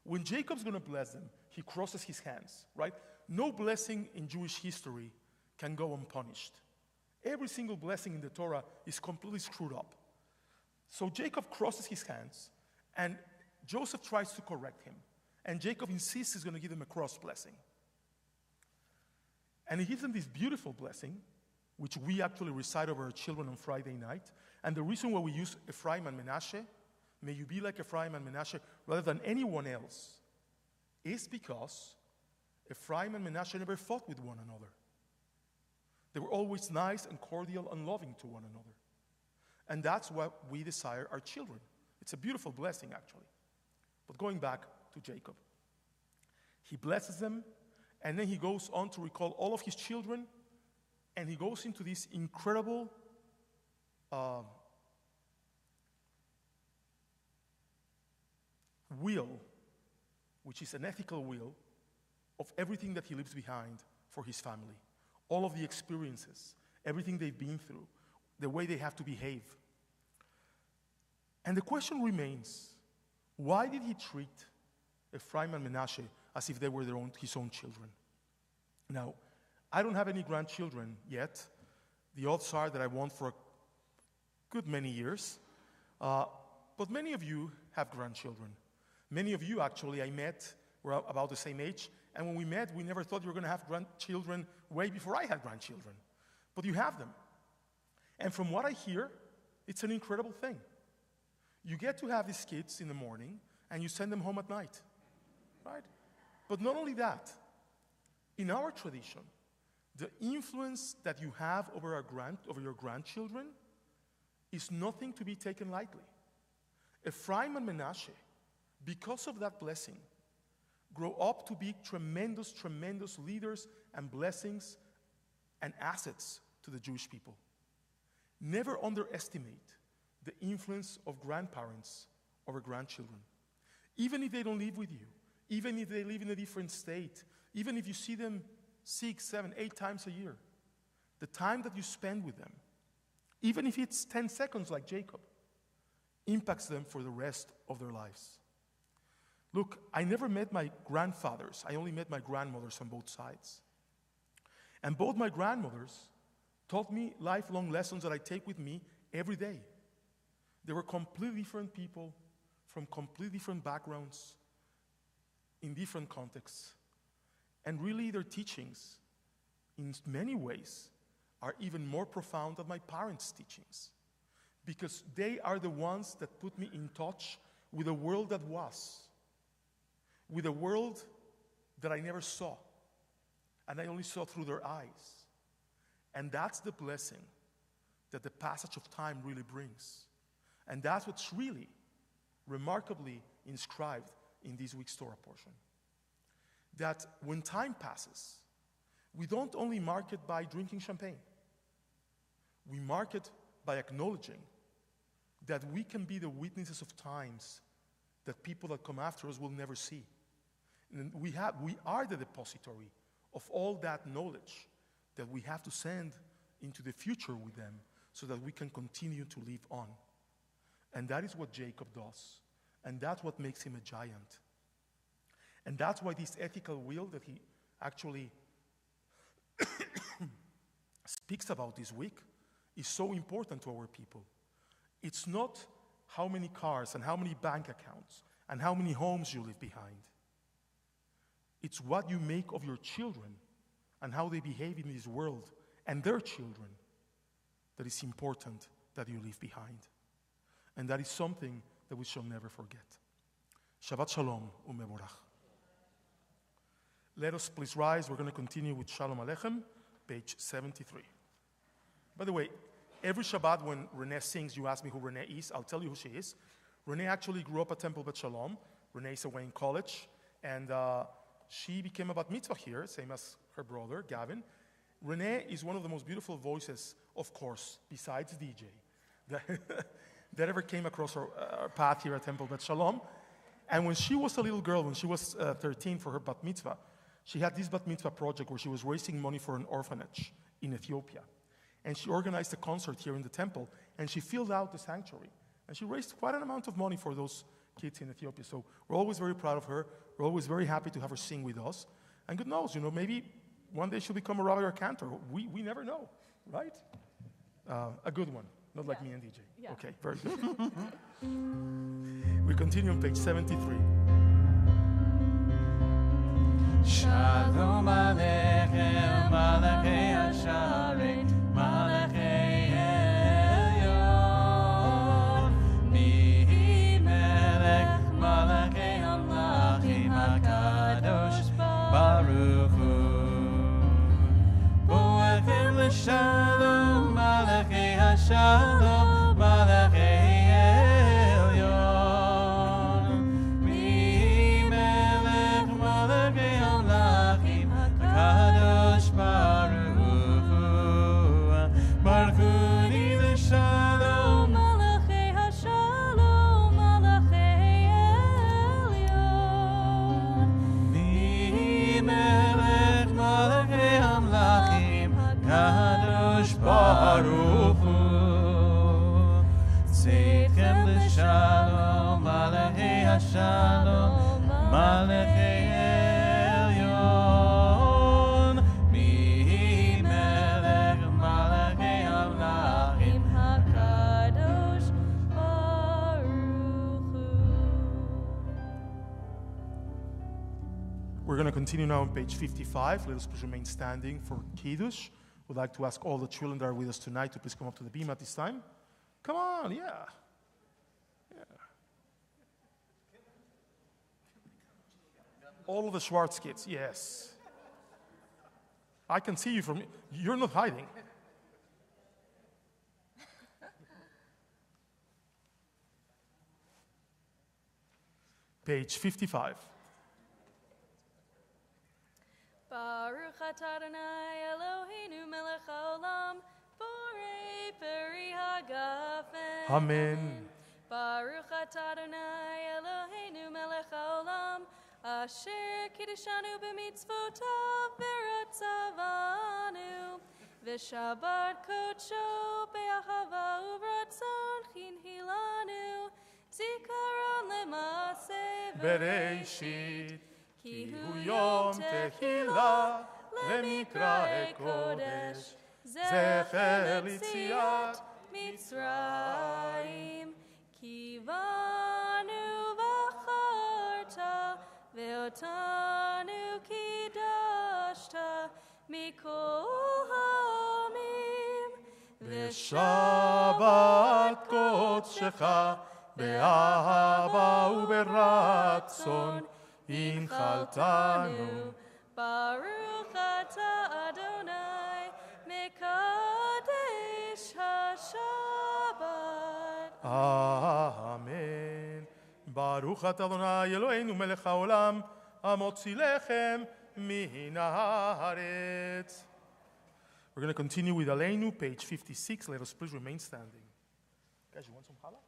When Jacob's going to bless them, he crosses his hands, right? No blessing in Jewish history can go unpunished. Every single blessing in the Torah is completely screwed up. So Jacob crosses his hands, and Joseph tries to correct him. And Jacob insists he's going to give him a cross blessing. And he gives them this beautiful blessing, which we actually recite over our children on Friday night. And the reason why we use Ephraim and Manasseh, "May you be like Ephraim and Manasseh," rather than anyone else, is because Ephraim and Manasseh never fought with one another. They were always nice and cordial and loving to one another. And that's what we desire our children. It's a beautiful blessing, actually. But going back to Jacob, he blesses them, and then he goes on to recall all of his children, and he goes into this incredible will, which is an ethical will, of everything that he leaves behind for his family. All of the experiences, everything they've been through, the way they have to behave. And the question remains, why did he treat Ephraim and Manasseh as if they were his own children? Now, I don't have any grandchildren yet. The odds are that I won't for a good many years. But many of you have grandchildren. Many of you, actually, I met, were about the same age. And when we met, we never thought you were going to have grandchildren way before I had grandchildren. But you have them. And from what I hear, it's an incredible thing. You get to have these kids in the morning, and you send them home at night, right? But not only that, in our tradition, the influence that you have over your grandchildren is nothing to be taken lightly. Ephraim and Menashe, because of that blessing, grow up to be tremendous, tremendous leaders and blessings and assets to the Jewish people. Never underestimate the influence of grandparents over grandchildren. Even if they don't live with you, even if they live in a different state, even if you see them 6, 7, 8 times a year, the time that you spend with them, even if it's 10 seconds like Jacob, impacts them for the rest of their lives. Look, I never met my grandfathers. I only met my grandmothers on both sides. And both my grandmothers taught me lifelong lessons that I take with me every day. They were completely different people from completely different backgrounds, in different contexts. And really, their teachings, in many ways, are even more profound than my parents' teachings, because they are the ones that put me in touch with a world that was, with a world that I never saw, and I only saw through their eyes. And that's the blessing that the passage of time really brings. And that's what's really remarkably inscribed in this week's Torah portion. That when time passes, we don't only mark it by drinking champagne. We mark it by acknowledging that we can be the witnesses of times that people that come after us will never see. And we are the depository of all that knowledge that we have to send into the future with them so that we can continue to live on. And that is what Jacob does. And that's what makes him a giant. And that's why this ethical will that he actually speaks about this week is so important to our people. It's not how many cars and how many bank accounts and how many homes you leave behind. It's what you make of your children and how they behave in this world and their children that is important that you leave behind. And that is something that we shall never forget. Shabbat Shalom u'mevorach. Let us please rise. We're going to continue with Shalom Aleichem, page 73. By the way, every Shabbat when Renee sings, you ask me who Renee is. I'll tell you who she is. Renee actually grew up at Temple Beth Shalom. Renee is away in college. And she became a bat mitzvah here, same as her brother, Gavin. Renee is one of the most beautiful voices, of course, besides DJ, that ever came across our path here at Temple Beth Shalom. And when she was a little girl, when she was 13 for her bat mitzvah, she had this bat mitzvah project where she was raising money for an orphanage in Ethiopia. And she organized a concert here in the temple, and she filled out the sanctuary. And she raised quite an amount of money for those kids in Ethiopia. So we're always very proud of her. We're always very happy to have her sing with us. And good knows, maybe one day she'll become a rabbi or a cantor. We never know, right? A good one, not like me and DJ. Yeah. Okay, very good. We continue on page 73. Shalom Aleichem, Malachei Hasharim, Malachei Elyon, Mi Melech, Malachei Hamlachim, HaKadosh Baruch Hu. Boechem l'shalom, Malachei Hashalom, Malachei Baruch Hu, Tzidchem l'shalom, Malachei Hashalom, Malachei Elyon, Mi Melech, Malachei Hamlachim, HaKadosh Baruch Hu. We're going to continue now on page 55. Let us please remain standing for Kiddush would like to ask all the children that are with us tonight to please come up to the beam at this time. Come on, yeah. All of the Schwartz kids, yes. I can see you from, you're not hiding. Page 55. Baruch atah Adonai Eloheinu melech haolam borei peri hagafen. Amen. Baruch atah Adonai Eloheinu melech haolam asher kiddushanu b'mitzvotav v'ratzavanu v'shabat kodsho be'ahava u'ratzon chinhilanu zikaron le'maseh Bereshit. כי הוא יום תחילה למקרא קודש, זכר ליציאת מצרים. כי בנו בחרת ואותנו קידשת מכל העמים, ושבת קודשך באהבה וברצון הנחלתנו. ברוך אתה אדוני מקדש השבת. אמן. ברוך אתה אדוני אלוהינו מלך העולם המוציא לחם מן הארץ. We're going to continue with Aleinu, page 56. Let us please remain standing. Guys, you want some challah?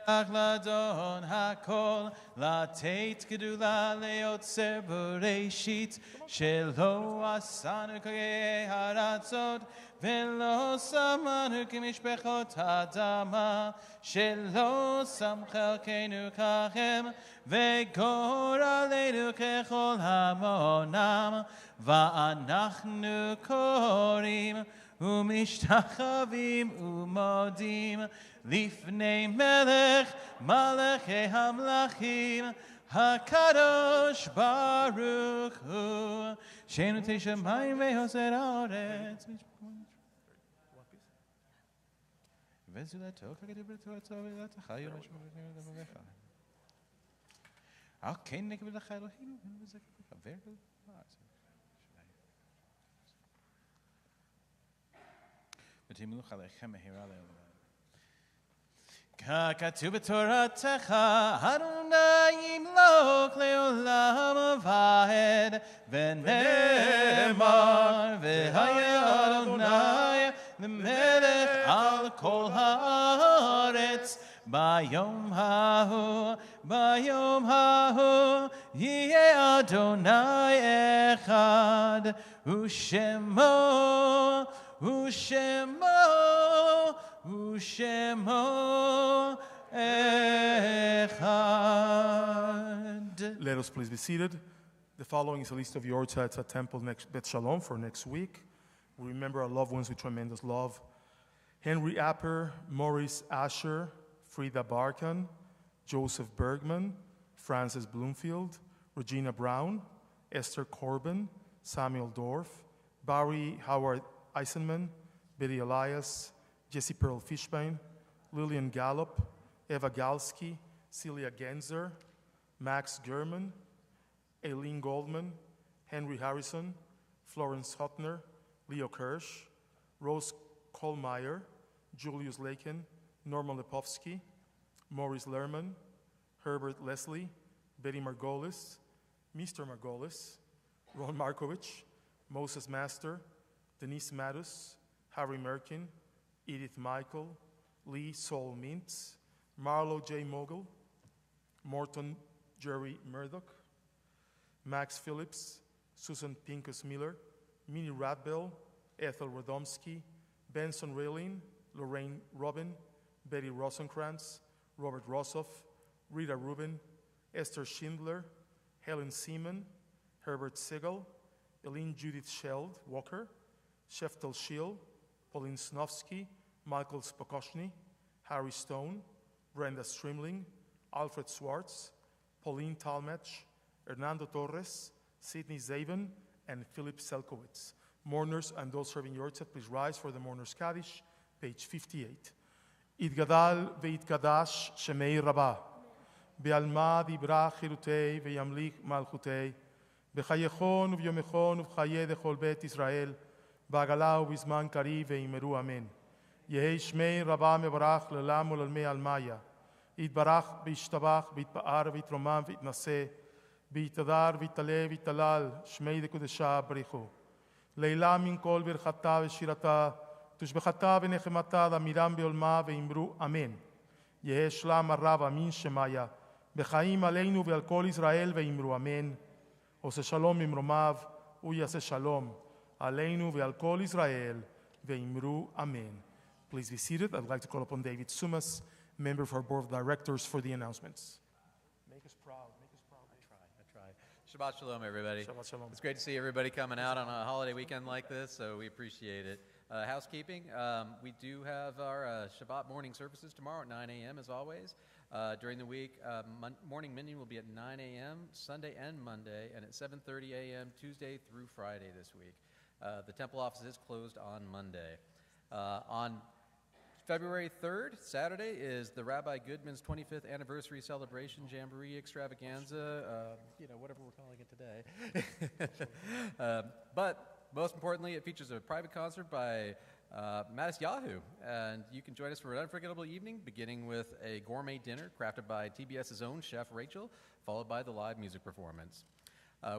Ladon hakol latet gedula leotzer bereshit shelo asanu kagei haratzot velo samanu kimishpechot hadama shelo samchel kenu kachem vegor aleinu kechol hamonam va'anachnu korim umishtachavim umodim לפני מלך מלכי המלכים הקדוש ברוך הוא שנותן שמיים ויוצר הארץ וזולתו כדברתו ולת החי ומשמעותו לברך על כן נקבל לך אלוהים וזכר ותמלוך עליכם מהרה לעולם ככתוב בתורתך, אדוני ימלוך לעולם ועד, ונאמר, והיה אדוני למלך על כל הארץ, ביום ההוא, יהיה אדוני אחד, ושמו echad. Let us please be seated. The following is a list of yortzats at Temple Beth Sholom for next week. We remember our loved ones with tremendous love. Henry Apper, Maurice Asher, Frida Barkan, Joseph Bergman, Francis Bloomfield, Regina Brown, Esther Corbin, Samuel Dorff, Barry Howard Eisenman, Betty Elias, Jessie Pearl Fishbein, Lillian Gallup, Eva Galski, Celia Genzer, Max German, Aileen Goldman, Henry Harrison, Florence Hutner, Leo Kirsch, Rose Kohlmeyer, Julius Laken, Norman Lepovsky, Maurice Lerman, Herbert Leslie, Betty Margolis, Mr. Margolis, Ron Markovich, Moses Master, Denise Mattus, Harry Merkin, Edith Michael, Lee Sol Mintz, Marlo J. Mogul, Morton Jerry Murdoch, Max Phillips, Susan Pincus Miller, Minnie Radbell, Ethel Radomski, Benson Raylin, Lorraine Robin, Betty Rosenkrantz, Robert Rossoff, Rita Rubin, Esther Schindler, Helen Seaman, Herbert Segal, Eileen Judith Sheld Walker, Sheftel Schill, Pauline Snofsky, Michael Spokoshny, Harry Stone, Brenda Strimling, Alfred Swartz, Pauline Talmach, Hernando Torres, Sidney Zaven, and Philip Selkowitz. Mourners and those serving Yortzeit, please rise for the Mourners Kaddish, page 58. Itgadal ve'itgadash shemei Rabbah, be'alma dibra chirutei ve'yamlich malchutei, b'chayechon u'vyomechon u'b'chaye dechol bet Israel, ba'agala u'bizman kari ve'imeru amen. Yehei shmei Rabbah mevarach le'lam u'lalmei almaya, yitbarach v'yishtabach v'yitpa'ar v'yitromam v'yitnaseh, v'yitadar v'yitale v'yitalal shmei dekudesha barichu. Leila min kol birchata v'shirata, tushbechata v'nechemata damiram be'olma ve'imru amen. Yehei shlam arav amin shemaya, b'chaim aleinu ve'al kol Israel ve'imru amen. Ose shalom imromav, uyase shalom, aleinu ve'al kol Israel ve'imru amen. Please be seated. I'd like to call upon David Sumas, member of our board of directors, for the announcements. Make us proud. Make us proud. I try. Shabbat Shalom, everybody. Shabbat Shalom. It's great to see everybody coming out on a holiday weekend like this, so we appreciate it. Housekeeping, we do have our Shabbat morning services tomorrow at 9 a.m. as always. During the week, morning minyan will be at 9 a.m. Sunday and Monday, and at 7:30 a.m. Tuesday through Friday this week. The temple office is closed on Monday. On February 3rd, Saturday, is the Rabbi Goodman's 25th anniversary celebration jamboree extravaganza, whatever we're calling it today. But most importantly, it features a private concert by Mattis Yahoo, and you can join us for an unforgettable evening, beginning with a gourmet dinner crafted by TBS's own chef Rachel, followed by the live music performance.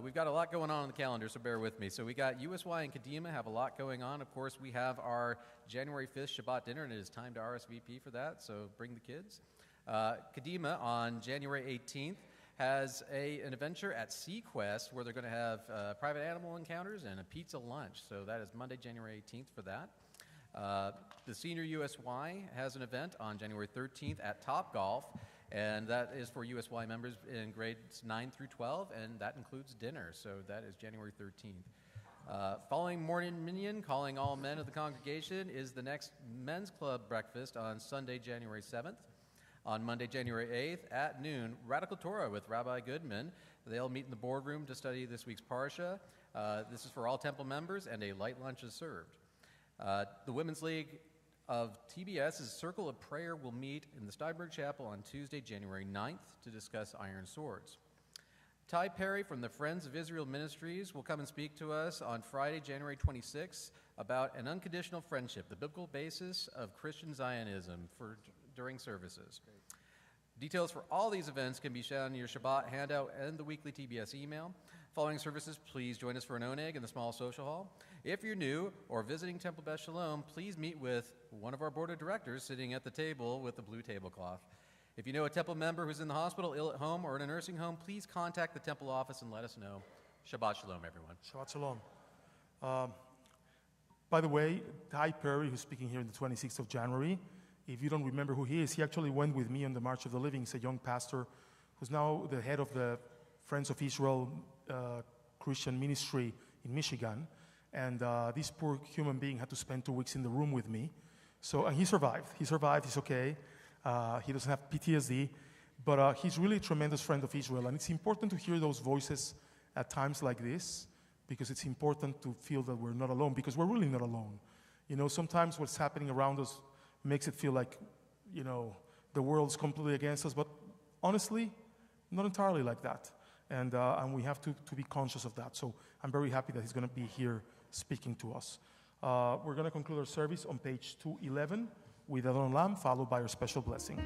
We've got a lot going on the calendar, so bear with me. So we got USY and Kadima have a lot going on. Of course, we have our January 5th Shabbat dinner, and it is time to RSVP for that, so bring the kids. Kadima on January 18th has an adventure at SeaQuest where they're going to have private animal encounters and a pizza lunch. So that is Monday, January 18th for that. The Senior USY has an event on January 13th at Top Golf, and that is for USY members in grades 9 through 12, and that includes dinner. So that is January 13th. Following morning minyan, calling all men of the congregation, is the next men's club breakfast on Sunday, January 7th. On Monday, January 8th at noon, Radical Torah with Rabbi Goodman. They'll meet in the boardroom to study this week's Parsha. This is for all temple members, and a light lunch is served. The Women's League of TBS's Circle of Prayer will meet in the Steinberg Chapel on Tuesday, January 9th to discuss iron swords. Ty Perry from the Friends of Israel Ministries will come and speak to us on Friday, January 26th about an unconditional friendship, the biblical basis of Christian Zionism during services. Great. Details for all these events can be found in your Shabbat handout and the weekly TBS email. Following services, please join us for an oneg in the small social hall. If you're new or visiting Temple Beth Sholom, please meet with one of our board of directors sitting at the table with the blue tablecloth. If you know a temple member who's in the hospital, ill at home, or in a nursing home, please contact the temple office and let us know. Shabbat Shalom, everyone. Shabbat Shalom. By the way, Ty Perry, who's speaking here on the 26th of January, if you don't remember who he is, he actually went with me on the March of the Living. He's a young pastor who's now the head of the Friends of Israel Christian ministry in Michigan. And this poor human being had to spend 2 weeks in the room with me. And he survived. He's okay. He doesn't have PTSD. But he's really a tremendous friend of Israel. And it's important to hear those voices at times like this, because it's important to feel that we're not alone, because we're really not alone. Sometimes what's happening around us makes it feel like, the world's completely against us. But honestly, not entirely like that. And we have to be conscious of that. So I'm very happy that he's going to be here speaking to us. We're going to conclude our service on page 211 with Adon Lam, followed by our special blessing.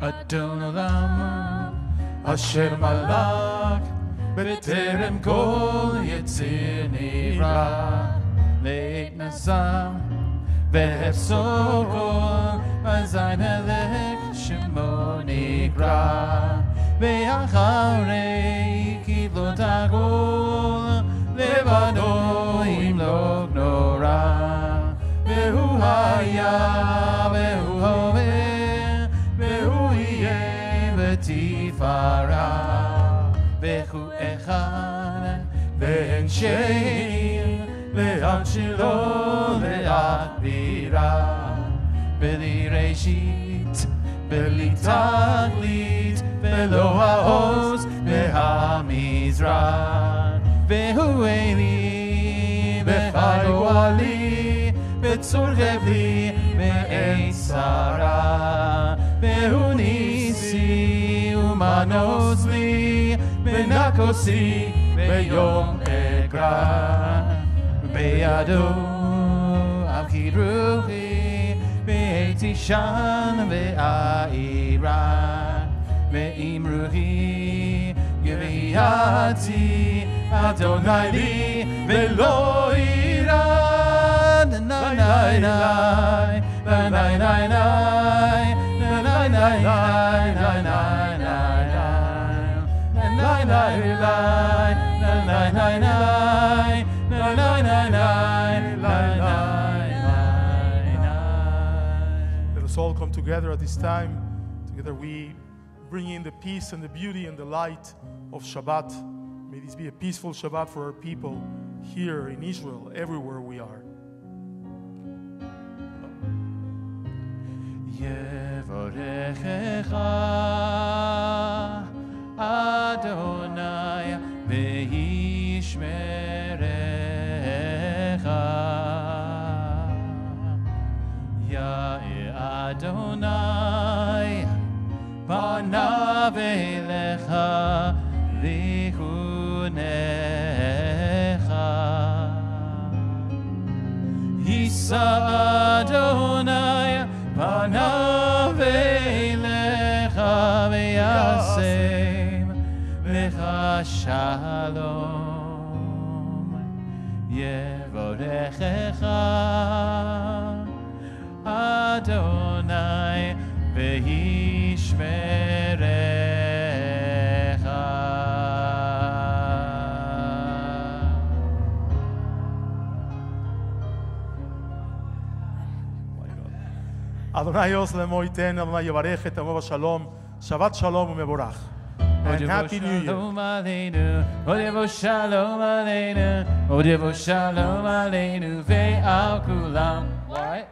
Adon Olam, Asher Malach, B'terem Kol Yetzir Nira, Leit Nazam, V'hefsor Kol Azayin Elech Shemo Nikra, V'acharei Kilo Tagol, Levado Imlok Nora, V'hu Haya, V'hu Hoveh, V'hu Yeh V'tifara, V'hu Echad, V'en Shein, Le'ad Shilo, Le'ad Bira, B'direi ראשית, בלי תכלית, ולא העוז והמזרח. והוא אלי, וחי גואלי, וצור חבלי, בעת צרה. והוא ניסי ומנוס לי, ונקוסי ביום אקרא. בידו אבחי רוחי, בעת תישן ואירה. ועם רוחי גביעתי, אדוני לי ולא אירא. נאי נאי נאי, נאי נאי נאי, נאי נאי נאי, נאי נאי nai. Let us all come together at this time. Together we bring in the peace and the beauty and the light of Shabbat. May this be a peaceful Shabbat for our people here in Israel, everywhere we are. Yevorechecha Adonai ve'yishmerecha. Ya'ir Adonai panav elecha vichunecha. Yisa Adonai panav elecha ve'yasem lecha shalom. Yevorechecha Adonai ve'yishmerecha. Adonai Yos Lemo Iten, Adonai Yevarech et Amo Shalom, Shabbat Shalom u'mevorach. And Happy New Year. Shalom aleinu, Odevo Shalom aleinu, Odevo Shalom aleinu, ve'al kulam. What?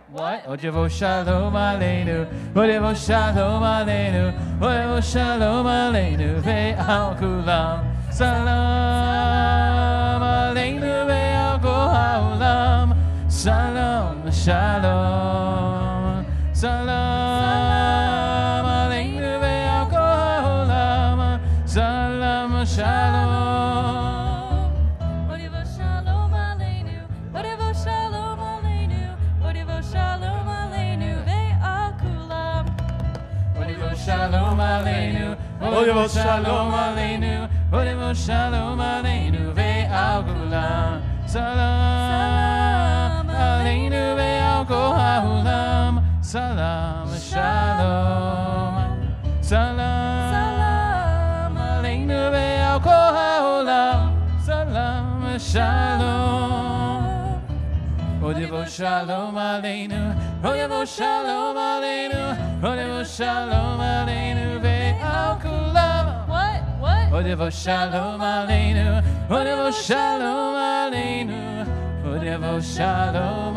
Odevo Shalom aleinu, Odevo Shalom aleinu, Odevo Shalom aleinu, ve'al kulam. Salam aleinu, ve'al kol ha'olam. Shalom, shalom, salam aleinu, ve'al kol ha'olam. Salam, shalom. Odevo shalom aleinu, Odevo shalom aleinu, Odevo shalom aleinu, ve'al kulam. Odevo shalom aleinu, Odevo shalom aleinu, Odevo shalom aleinu, ve'al kulam. Salam aleinu, ve'al kol ha'olam. Salam, shalom, salam aleinu, ve'al kol ha'olam. Salam, shalom. Odevo shalom aleinu, Odevo shalom aleinu, Odevo shalom aleinu, ve'al kulam. What? Odevo shalom aleinu, Odevo shalom aleinu, Odevo shalom